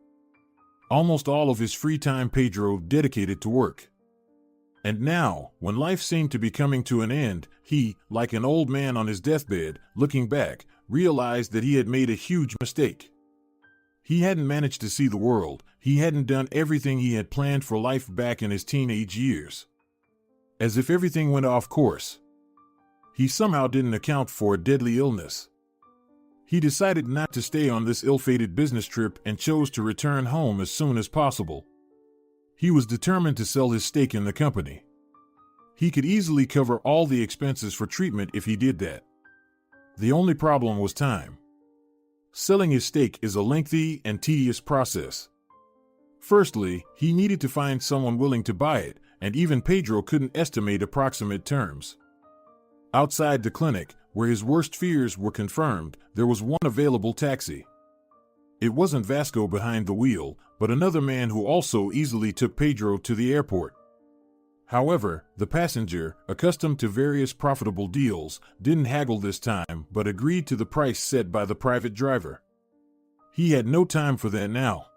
Almost all of his free time Pedro dedicated to work. And now, when life seemed to be coming to an end, he, like an old man on his deathbed, looking back, realized that he had made a huge mistake. He hadn't managed to see the world, he hadn't done everything he had planned for life back in his teenage years. As if everything went off course. He somehow didn't account for a deadly illness. He decided not to stay on this ill-fated business trip and chose to return home as soon as possible. He was determined to sell his stake in the company. He could easily cover all the expenses for treatment if he did that. The only problem was time. Selling his stake is a lengthy and tedious process. Firstly, he needed to find someone willing to buy it, and even Pedro couldn't estimate approximate terms. Outside the clinic, where his worst fears were confirmed, there was one available taxi. It wasn't Vasco behind the wheel, but another man who also easily took Pedro to the airport. However, the passenger, accustomed to various profitable deals, didn't haggle this time but agreed to the price set by the private driver. He had no time for that now.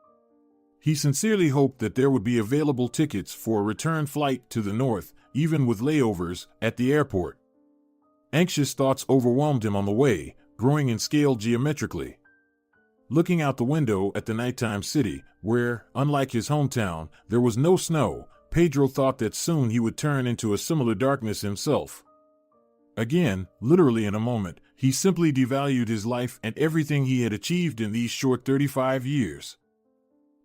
He sincerely hoped that there would be available tickets for a return flight to the north, even with layovers, at the airport. Anxious thoughts overwhelmed him on the way, growing in scale geometrically. Looking out the window at the nighttime city, where, unlike his hometown, there was no snow, Pedro thought that soon he would turn into a similar darkness himself. Again, literally in a moment, he simply devalued his life and everything he had achieved in these short 35 years.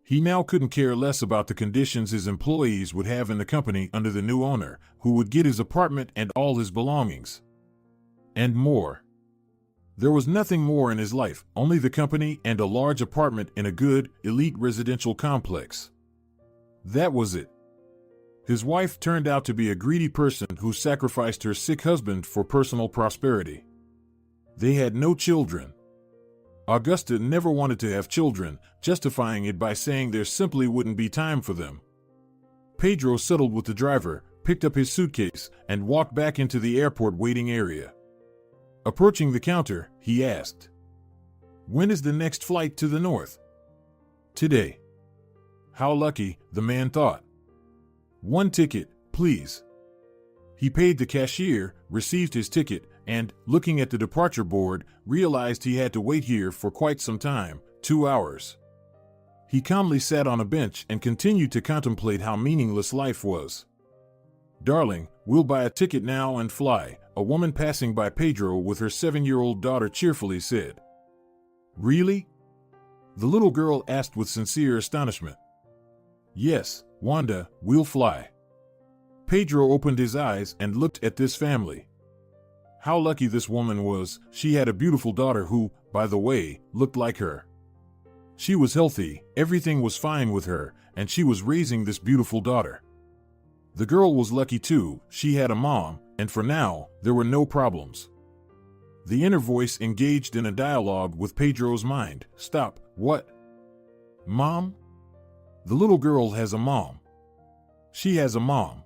He now couldn't care less about the conditions his employees would have in the company under the new owner, who would get his apartment and all his belongings. And more. There was nothing more in his life, only the company and a large apartment in a good, elite residential complex. That was it. His wife turned out to be a greedy person who sacrificed her sick husband for personal prosperity. They had no children. Augusta never wanted to have children, justifying it by saying there simply wouldn't be time for them. Pedro settled with the driver, picked up his suitcase, and walked back into the airport waiting area. Approaching the counter, he asked, "When is the next flight to the north?" "Today." How lucky, the man thought. "One ticket, please." He paid the cashier, received his ticket, and, looking at the departure board, realized he had to wait here for quite some time, 2 hours. He calmly sat on a bench and continued to contemplate how meaningless life was. "Darling, we'll buy a ticket now and fly," a woman passing by Pedro with her 7-year-old daughter cheerfully said. "Really?" the little girl asked with sincere astonishment. "Yes, Wanda, we'll fly." Pedro opened his eyes and looked at this family. How lucky this woman was. She had a beautiful daughter who, by the way, looked like her. She was healthy, everything was fine with her, and she was raising this beautiful daughter. The girl was lucky too, she had a mom, and for now, there were no problems. The inner voice engaged in a dialogue with Pedro's mind. "Stop, what? Mom? The little girl has a mom. She has a mom."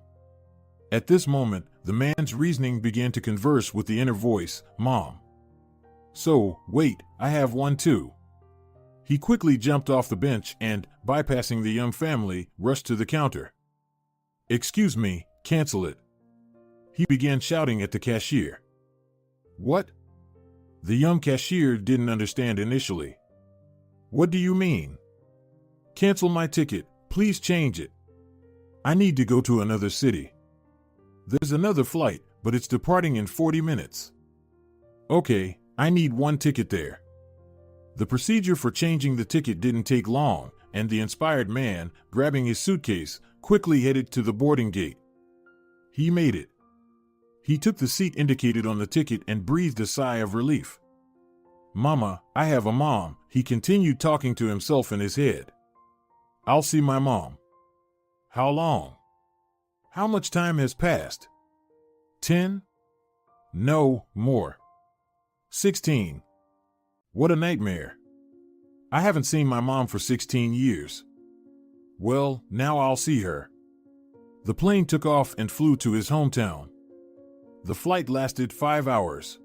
At this moment, the man's reasoning began to converse with the inner voice, "Mom. So, wait, I have one too." He quickly jumped off the bench and, bypassing the young family, rushed to the counter. "Excuse me, cancel it." He began shouting at the cashier. "What?" The young cashier didn't understand initially. "What do you mean?" "Cancel my ticket, please change it. I need to go to another city. There's another flight, but it's departing in 40 minutes. Okay, I need one ticket there." The procedure for changing the ticket didn't take long, and the inspired man, grabbing his suitcase, quickly headed to the boarding gate. He made it. He took the seat indicated on the ticket and breathed a sigh of relief. "Mama, I have a mom," he continued talking to himself in his head. "I'll see my mom." "How long?" How much time has passed? 10? No, more. 16. What a nightmare. I haven't seen my mom for 16 years. Well, now I'll see her. The plane took off and flew to his hometown. The flight lasted 5 hours.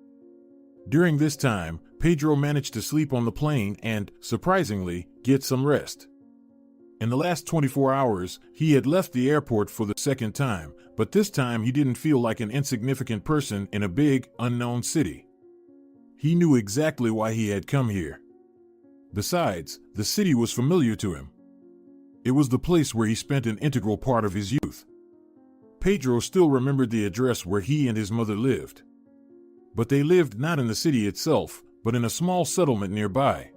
During this time, Pedro managed to sleep on the plane and, surprisingly, get some rest. In the last 24 hours, he had left the airport for the second time, but this time he didn't feel like an insignificant person in a big, unknown city. He knew exactly why he had come here. Besides, the city was familiar to him. It was the place where he spent an integral part of his youth. Pedro still remembered the address where he and his mother lived. But they lived not in the city itself, but in a small settlement nearby.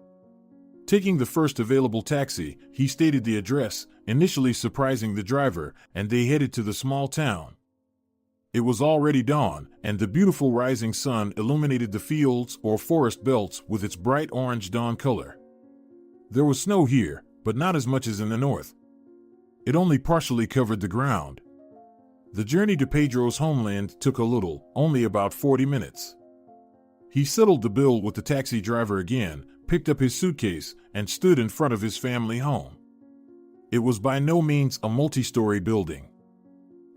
Taking the first available taxi, he stated the address, initially surprising the driver, and they headed to the small town. It was already dawn, and the beautiful rising sun illuminated the fields or forest belts with its bright orange dawn color. There was snow here, but not as much as in the north. It only partially covered the ground. The journey to Pedro's homeland took a little, only about 40 minutes. He settled the bill with the taxi driver again, picked up his suitcase, and stood in front of his family home. It was by no means a multi-story building.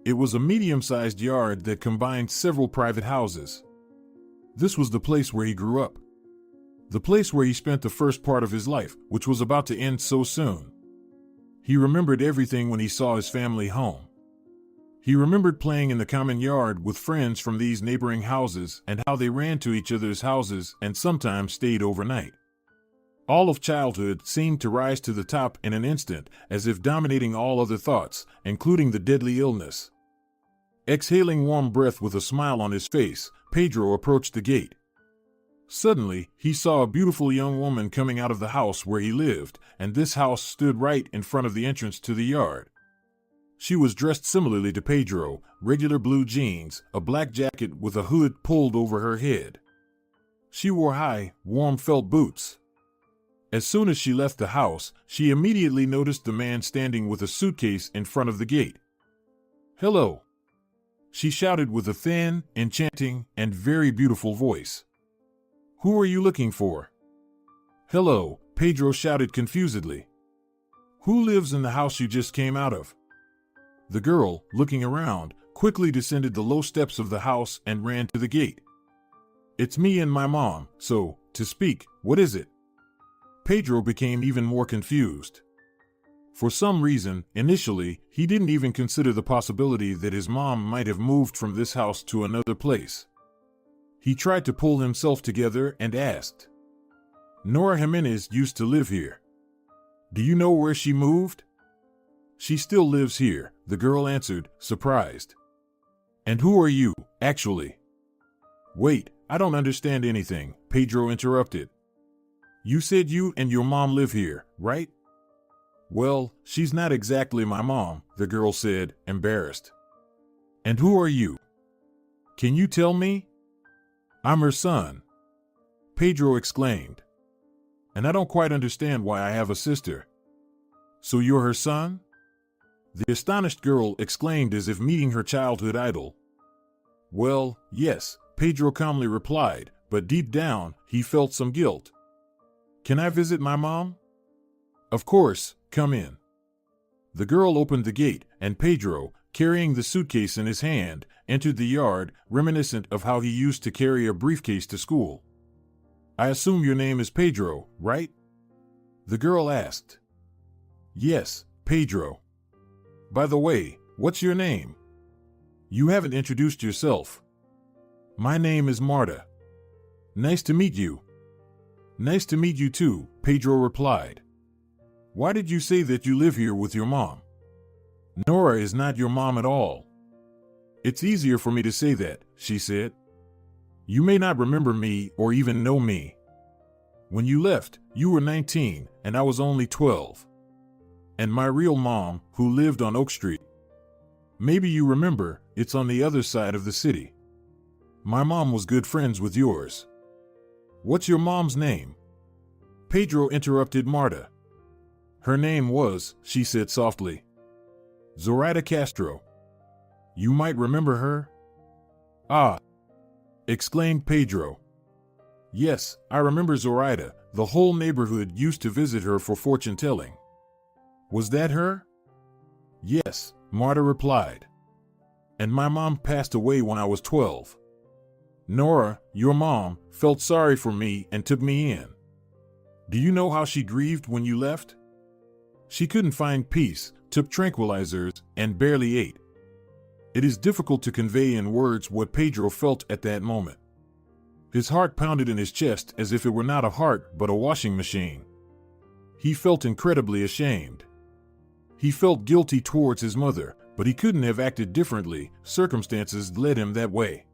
It was a medium-sized yard that combined several private houses. This was the place where he grew up. The place where he spent the first part of his life, which was about to end so soon. He remembered everything when he saw his family home. He remembered playing in the common yard with friends from these neighboring houses and how they ran to each other's houses and sometimes stayed overnight. All of childhood seemed to rise to the top in an instant, as if dominating all other thoughts, including the deadly illness. Exhaling warm breath with a smile on his face, Pedro approached the gate. Suddenly, he saw a beautiful young woman coming out of the house where he lived, and this house stood right in front of the entrance to the yard. She was dressed similarly to Pedro, regular blue jeans, a black jacket with a hood pulled over her head. She wore high, warm felt boots. As soon as she left the house, she immediately noticed the man standing with a suitcase in front of the gate. "Hello," she shouted with a thin, enchanting, and very beautiful voice. "Who are you looking for?" "Hello," Pedro shouted confusedly. "Who lives in the house you just came out of?" The girl, looking around, quickly descended the low steps of the house and ran to the gate. "It's me and my mom, so, to speak, what is it?" Pedro became even more confused. For some reason, initially, he didn't even consider the possibility that his mom might have moved from this house to another place. He tried to pull himself together and asked, "Nora Gimenez used to live here. Do you know where she moved?" "She still lives here," the girl answered, surprised. "And who are you, actually?" "Wait, I don't understand anything," Pedro interrupted. "You said you and your mom live here, right?" "Well, she's not exactly my mom," the girl said, embarrassed. "And who are you? Can you tell me?" "I'm her son," Pedro exclaimed. "And I don't quite understand why I have a sister." "So you're her son?" The astonished girl exclaimed as if meeting her childhood idol. "Well, yes," Pedro calmly replied, but deep down, he felt some guilt. "Can I visit my mom?" "Of course, come in." The girl opened the gate, and Pedro, carrying the suitcase in his hand, entered the yard, reminiscent of how he used to carry a briefcase to school. "I assume your name is Pedro, right?" the girl asked. "Yes, Pedro. By the way, what's your name? You haven't introduced yourself." "My name is Marta." "Nice to meet you." "Nice to meet you too," Pedro replied. "Why did you say that you live here with your mom?" "Nora is not your mom at all." "It's easier for me to say that," she said. "You may not remember me or even know me. When you left, you were 19 and I was only 12. And my real mom, who lived on Oak Street. Maybe you remember, it's on the other side of the city. My mom was good friends with yours." "What's your mom's name?" Pedro interrupted Marta. "Her name was," she said softly, "Zoraida Castro." You might remember her? Ah, exclaimed Pedro. Yes, I remember Zoraida. The whole neighborhood used to visit her for fortune-telling. Was that her? Yes, Marta replied. And my mom passed away when I was 12. Nora, your mom, felt sorry for me and took me in. Do you know how she grieved when you left? She couldn't find peace, took tranquilizers, and barely ate. It is difficult to convey in words what Pedro felt at that moment. His heart pounded in his chest as if it were not a heart but a washing machine. He felt incredibly ashamed. He felt guilty towards his mother, but he couldn't have acted differently. Circumstances led him that way.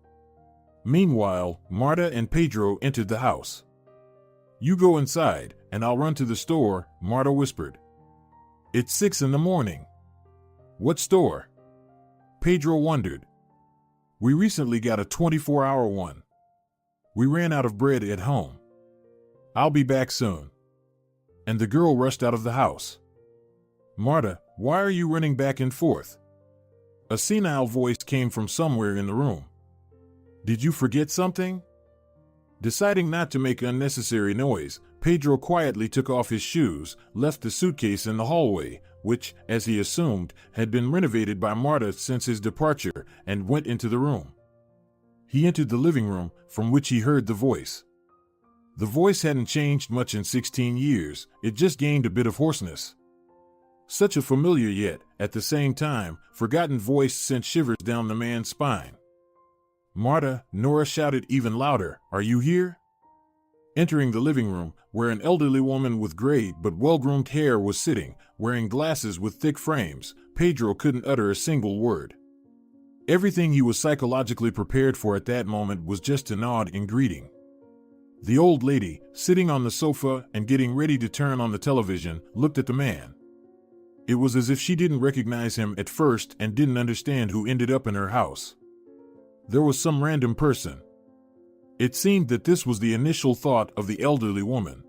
Meanwhile, Marta and Pedro entered the house. You go inside, and I'll run to the store, Marta whispered. It's 6 a.m. What store? Pedro wondered. We recently got a 24-hour one. We ran out of bread at home. I'll be back soon. And the girl rushed out of the house. Marta, why are you running back and forth? A senile voice came from somewhere in the room. Did you forget something? Deciding not to make unnecessary noise, Pedro quietly took off his shoes, left the suitcase in the hallway, which, as he assumed, had been renovated by Marta since his departure, and went into the room. He entered the living room, from which he heard the voice. The voice hadn't changed much in 16 years, it just gained a bit of hoarseness. Such a familiar yet, at the same time, forgotten voice sent shivers down the man's spine. Marta, Nora shouted even louder, are you here? Entering the living room, where an elderly woman with gray but well-groomed hair was sitting, wearing glasses with thick frames, Pedro couldn't utter a single word. Everything he was psychologically prepared for at that moment was just to nod in greeting. The old lady, sitting on the sofa and getting ready to turn on the television, looked at the man. It was as if she didn't recognize him at first and didn't understand who ended up in her house. There was some random person. It seemed that this was the initial thought of the elderly woman.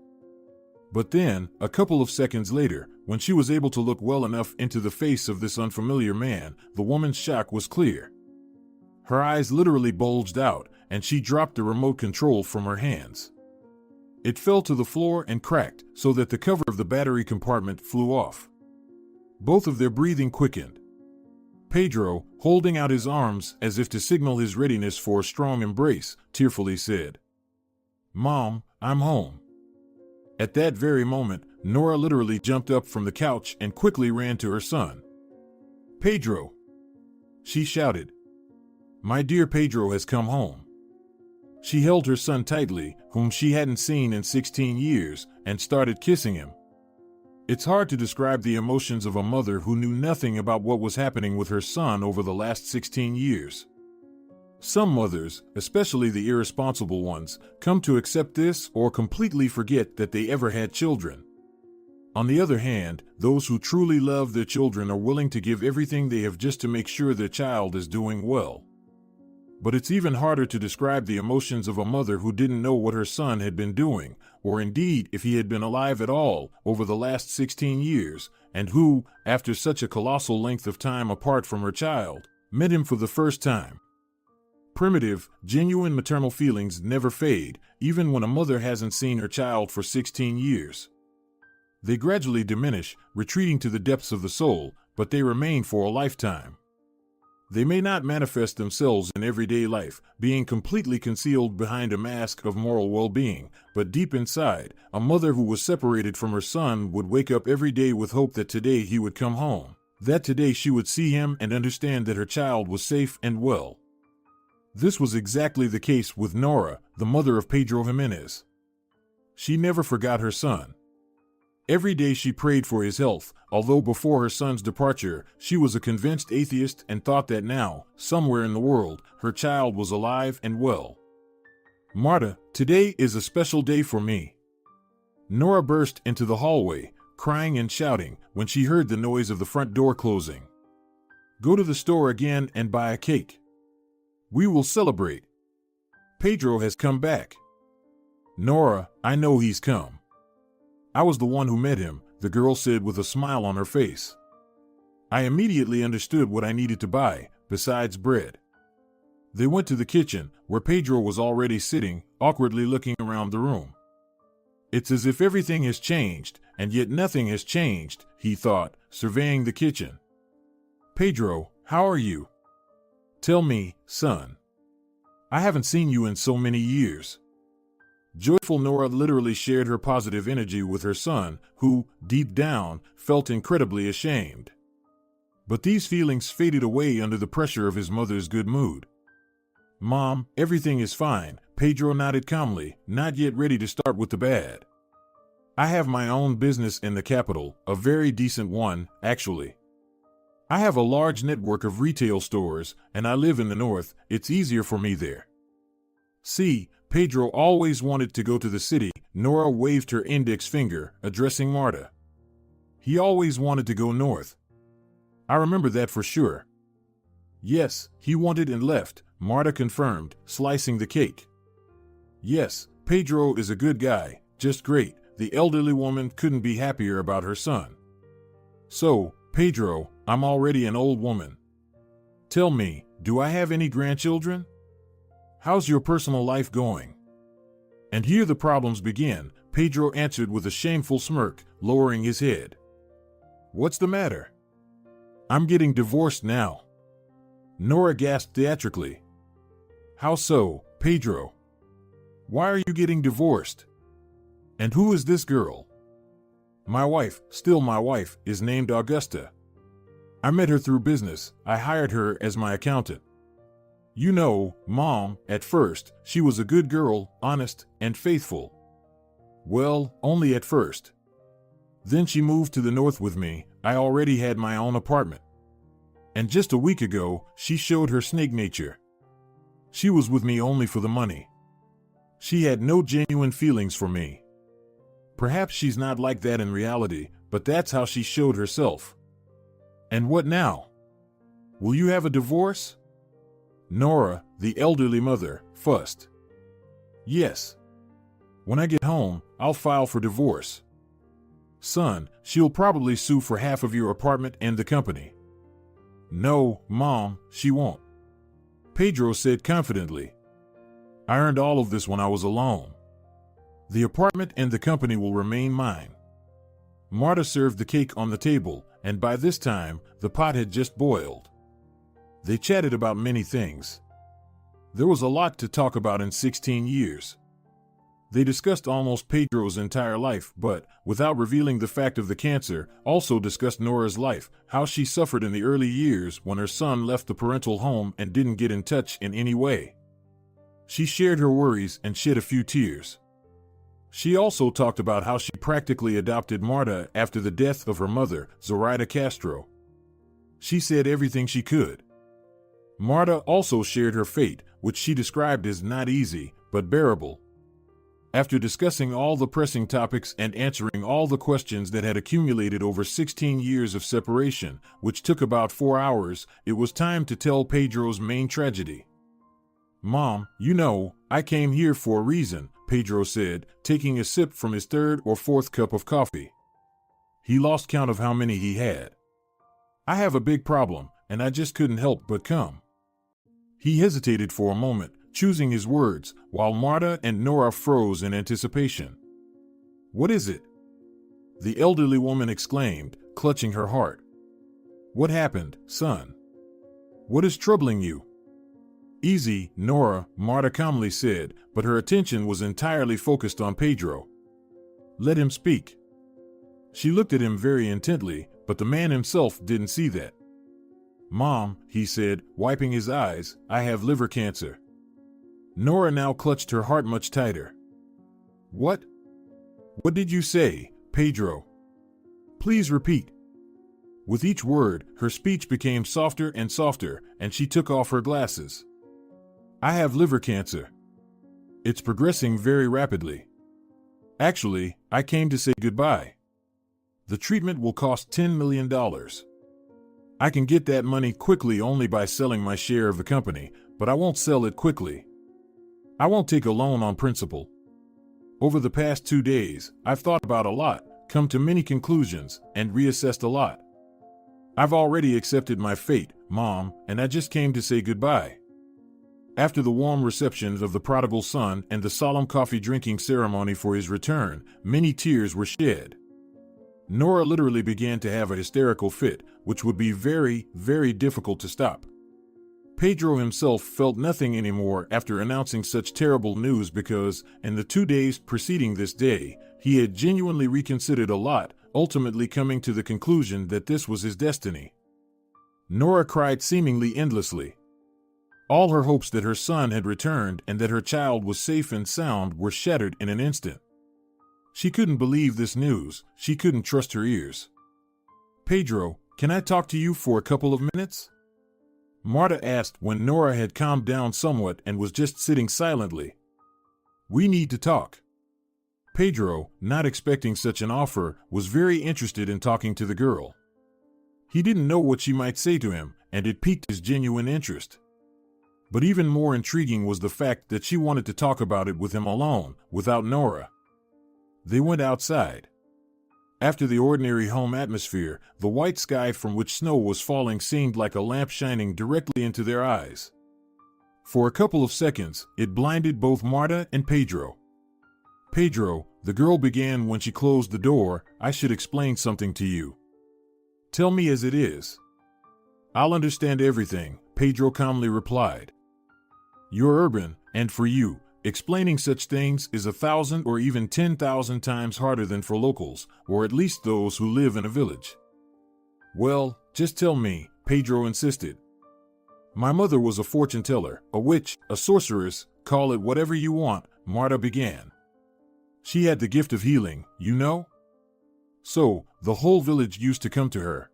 But then, a couple of seconds later, when she was able to look well enough into the face of this unfamiliar man, the woman's shock was clear. Her eyes literally bulged out, and she dropped the remote control from her hands. It fell to the floor and cracked, so that the cover of the battery compartment flew off. Both of their breathing quickened. Pedro, holding out his arms as if to signal his readiness for a strong embrace, tearfully said, Mom, I'm home. At that very moment, Nora literally jumped up from the couch and quickly ran to her son. Pedro! She shouted. My dear Pedro has come home. She held her son tightly, whom she hadn't seen in 16 years, and started kissing him. It's hard to describe the emotions of a mother who knew nothing about what was happening with her son over the last 16 years. Some mothers, especially the irresponsible ones, come to accept this or completely forget that they ever had children. On the other hand, those who truly love their children are willing to give everything they have just to make sure their child is doing well. But it's even harder to describe the emotions of a mother who didn't know what her son had been doing, or indeed if he had been alive at all, over the last 16 years, and who, after such a colossal length of time apart from her child, met him for the first time. Primitive, genuine maternal feelings never fade, even when a mother hasn't seen her child for 16 years. They gradually diminish, retreating to the depths of the soul, but they remain for a lifetime. They may not manifest themselves in everyday life, being completely concealed behind a mask of moral well-being, but deep inside, a mother who was separated from her son would wake up every day with hope that today he would come home, that today she would see him and understand that her child was safe and well. This was exactly the case with Nora, the mother of Pedro Gimenez. She never forgot her son. Every day she prayed for his health, although before her son's departure, she was a convinced atheist and thought that now, somewhere in the world, her child was alive and well. Marta, today is a special day for me. Nora burst into the hallway, crying and shouting, when she heard the noise of the front door closing. Go to the store again and buy a cake. We will celebrate. Pedro has come back. Nora, I know he's come. I was the one who met him, the girl said with a smile on her face. I immediately understood what I needed to buy, besides bread. They went to the kitchen, where Pedro was already sitting, awkwardly looking around the room. It's as if everything has changed, and yet nothing has changed, he thought, surveying the kitchen. Pedro, how are you? Tell me, son. I haven't seen you in so many years. Joyful Nora literally shared her positive energy with her son, who, deep down, felt incredibly ashamed. But these feelings faded away under the pressure of his mother's good mood. Mom, everything is fine, Pedro nodded calmly, not yet ready to start with the bad. I have my own business in the capital, a very decent one, actually. I have a large network of retail stores, and I live in the north. It's easier for me there. See, Pedro always wanted to go to the city. Nora waved her index finger, addressing Marta. He always wanted to go north. I remember that for sure. Yes, he wanted and left, Marta confirmed, slicing the cake. Yes, Pedro is a good guy, just great. The elderly woman couldn't be happier about her son. So, Pedro, I'm already an old woman. Tell me, do I have any grandchildren? How's your personal life going? And here the problems begin, Pedro answered with a shameful smirk, lowering his head. What's the matter? I'm getting divorced now. Nora gasped theatrically. How so, Pedro? Why are you getting divorced? And who is this girl? My wife, still my wife, is named Augusta. I met her through business. I hired her as my accountant. You know, Mom, at first, she was a good girl, honest, and faithful. Well, only at first. Then she moved to the north with me. I already had my own apartment. And just a week ago, she showed her snake nature. She was with me only for the money. She had no genuine feelings for me. Perhaps she's not like that in reality, but that's how she showed herself. And what now? Will you have a divorce? Nora, the elderly mother, fussed. Yes. When I get home, I'll file for divorce. Son, she'll probably sue for half of your apartment and the company. No, Mom, she won't. Pedro said confidently. I earned all of this when I was alone. The apartment and the company will remain mine. Marta served the cake on the table, and by this time, the pot had just boiled. They chatted about many things. There was a lot to talk about in 16 years. They discussed almost Pedro's entire life, but, without revealing the fact of the cancer, also discussed Nora's life, how she suffered in the early years when her son left the parental home and didn't get in touch in any way. She shared her worries and shed a few tears. She also talked about how she practically adopted Marta after the death of her mother, Zoraida Castro. She said everything she could. Marta also shared her fate, which she described as not easy, but bearable. After discussing all the pressing topics and answering all the questions that had accumulated over 16 years of separation, which took about 4 hours, it was time to tell Pedro's main tragedy. Mom, you know, I came here for a reason, Pedro said, taking a sip from his third or fourth cup of coffee. He lost count of how many he had. I have a big problem, and I just couldn't help but come. He hesitated for a moment, choosing his words, while Marta and Nora froze in anticipation. What is it? The elderly woman exclaimed, clutching her heart. What happened, son? What is troubling you? Easy, Nora, Marta calmly said, but her attention was entirely focused on Pedro. Let him speak. She looked at him very intently, but the man himself didn't see that. Mom, he said, wiping his eyes, I have liver cancer. Nora now clutched her heart much tighter. What? What did you say, Pedro? Please repeat. With each word, her speech became softer and softer, and she took off her glasses. I have liver cancer. It's progressing very rapidly. Actually, I came to say goodbye. The treatment will cost $10 million. I can get that money quickly only by selling my share of the company, but I won't sell it quickly. I won't take a loan on principal. Over the past 2 days, I've thought about a lot, come to many conclusions, and reassessed a lot. I've already accepted my fate. Mom, and I just came to say goodbye." After the warm reception of the prodigal son and the solemn coffee drinking ceremony for his return, many tears were shed. Nora literally began to have a hysterical fit, which would be very, very difficult to stop. Pedro himself felt nothing anymore after announcing such terrible news because, in the 2 days preceding this day, he had genuinely reconsidered a lot, ultimately coming to the conclusion that this was his destiny. Nora cried seemingly endlessly. All her hopes that her son had returned and that her child was safe and sound were shattered in an instant. She couldn't believe this news. She couldn't trust her ears. "Pedro, can I talk to you for a couple of minutes?" Marta asked when Nora had calmed down somewhat and was just sitting silently. "We need to talk." Pedro, not expecting such an offer, was very interested in talking to the girl. He didn't know what she might say to him, and it piqued his genuine interest. But even more intriguing was the fact that she wanted to talk about it with him alone, without Nora. They went outside. After the ordinary home atmosphere, the white sky from which snow was falling seemed like a lamp shining directly into their eyes. For a couple of seconds, it blinded both Marta and Pedro. "Pedro," the girl began when she closed the door, "I should explain something to you." "Tell me as it is." "I'll understand everything," Pedro calmly replied. "You're urban, and for you, explaining such things is 1,000 or even 10,000 times harder than for locals, or at least those who live in a village." "Well, just tell me," Pedro insisted. "My mother was a fortune teller, a witch, a sorceress, call it whatever you want," Marta began. "She had the gift of healing, you know? So, the whole village used to come to her.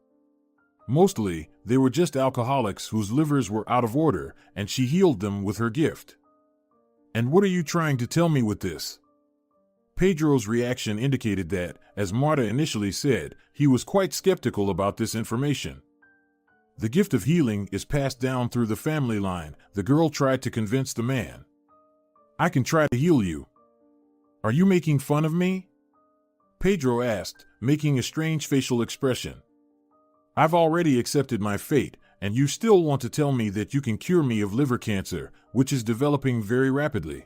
Mostly, they were just alcoholics whose livers were out of order, and she healed them with her gift." "And what are you trying to tell me with this?" Pedro's reaction indicated that, as Marta initially said, he was quite skeptical about this information. "The gift of healing is passed down through the family line," the girl tried to convince the man. "I can try to heal you." "Are you making fun of me?" Pedro asked, making a strange facial expression. "I've already accepted my fate, and you still want to tell me that you can cure me of liver cancer, which is developing very rapidly.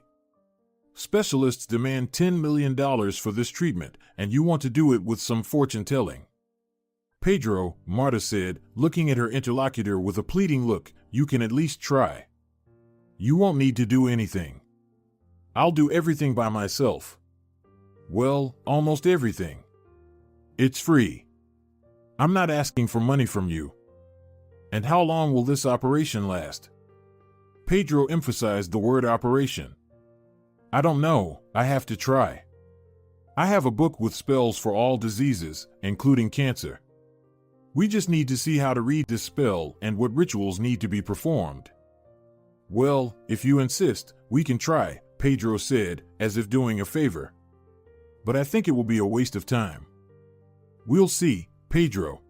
Specialists demand $10 million for this treatment, and you want to do it with some fortune telling." "Pedro," Marta said, looking at her interlocutor with a pleading look, "you can at least try. You won't need to do anything. I'll do everything by myself. Well, almost everything. It's free. I'm not asking for money from you." "And how long will this operation last?" Pedro emphasized the word operation. "I don't know, I have to try. I have a book with spells for all diseases, including cancer. We just need to see how to read this spell and what rituals need to be performed." "Well, if you insist, we can try," Pedro said, as if doing a favor. "But I think it will be a waste of time." "We'll see, Pedro."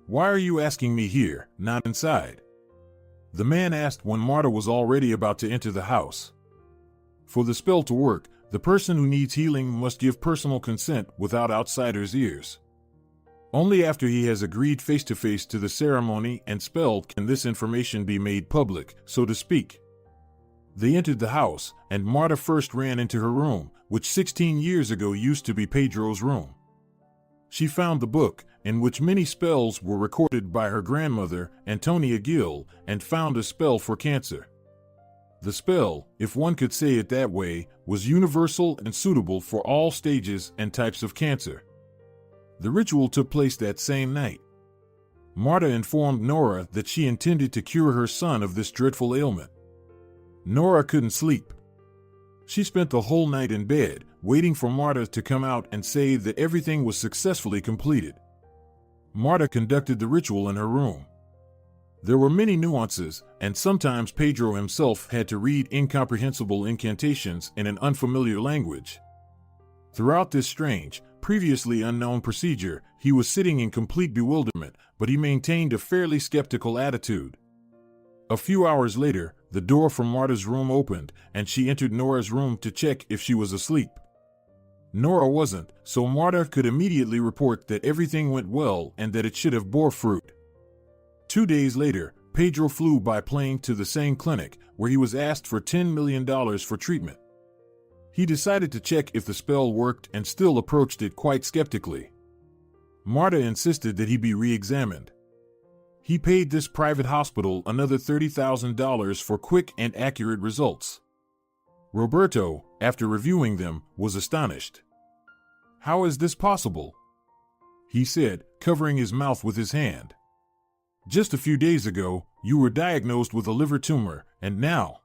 "Why are you asking me here, not inside?" the man asked when Marta was already about to enter the house. For the spell to work, the person who needs healing must give personal consent without outsiders' ears. Only after he has agreed face-to-face to the ceremony and spell can this information be made public, so to speak. They entered the house, and Marta first ran into her room, which 16 years ago used to be Pedro's room. She found the book, in which many spells were recorded by her grandmother, Antonia Gill, and found a spell for cancer. The spell, if one could say it that way, was universal and suitable for all stages and types of cancer. The ritual took place that same night. Marta informed Nora that she intended to cure her son of this dreadful ailment. Nora couldn't sleep. She spent the whole night in bed, waiting for Marta to come out and say that everything was successfully completed. Marta conducted the ritual in her room. There were many nuances, and sometimes Pedro himself had to read incomprehensible incantations in an unfamiliar language. Throughout this strange, previously unknown procedure, he was sitting in complete bewilderment, but he maintained a fairly skeptical attitude. A few hours later, the door from Marta's room opened, and she entered Nora's room to check if she was asleep. Nora wasn't, so Marta could immediately report that everything went well and that it should have bore fruit. 2 days later, Pedro flew by plane to the same clinic where he was asked for $10 million for treatment. He decided to check if the spell worked and still approached it quite skeptically. Marta insisted that he be re-examined. He paid this private hospital another $30,000 for quick and accurate results. Roberto, after reviewing them, was astonished. "How is this possible?" he said, covering his mouth with his hand. "Just a few days ago, you were diagnosed with a liver tumor, and now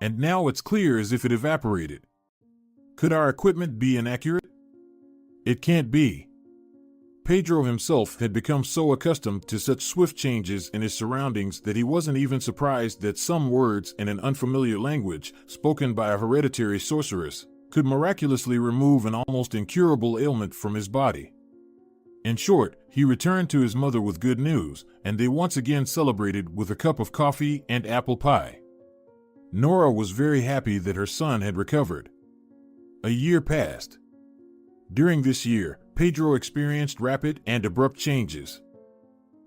it's clear as if it evaporated. Could our equipment be inaccurate? It can't be." Pedro himself had become so accustomed to such swift changes in his surroundings that he wasn't even surprised that some words in an unfamiliar language, spoken by a hereditary sorceress, could miraculously remove an almost incurable ailment from his body. In short, he returned to his mother with good news, and they once again celebrated with a cup of coffee and apple pie. Nora was very happy that her son had recovered. A year passed. During this year, Pedro experienced rapid and abrupt changes.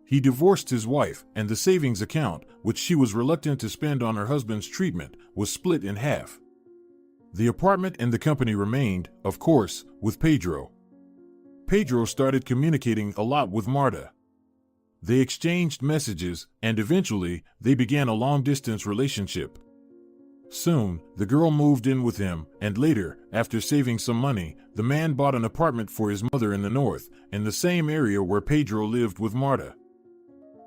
He divorced his wife, and the savings account, which she was reluctant to spend on her husband's treatment, was split in half. The apartment and the company remained, of course, with Pedro. Pedro started communicating a lot with Marta. They exchanged messages, and eventually, they began a long-distance relationship. Soon, the girl moved in with him, and later, after saving some money, the man bought an apartment for his mother in the north, in the same area where Pedro lived with Marta.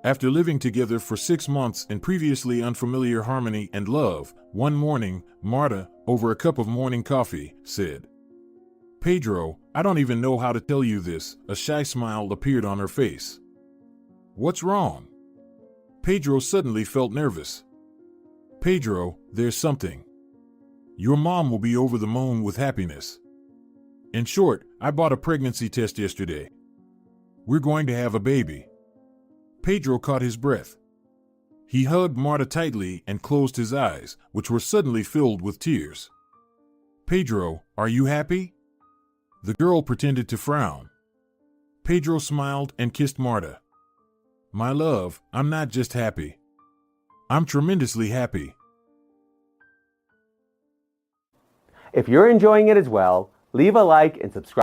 After living together for 6 months in previously unfamiliar harmony and love, one morning, Marta, over a cup of morning coffee, said, "Pedro, I don't even know how to tell you this." A shy smile appeared on her face. "What's wrong?" Pedro suddenly felt nervous. "Pedro, there's something. Your mom will be over the moon with happiness. In short, I bought a pregnancy test yesterday. We're going to have a baby." Pedro caught his breath. He hugged Marta tightly and closed his eyes, which were suddenly filled with tears. "Pedro, are you happy?" The girl pretended to frown. Pedro smiled and kissed Marta. "My love, I'm not just happy. I'm tremendously happy." If you're enjoying it as well, leave a like and subscribe.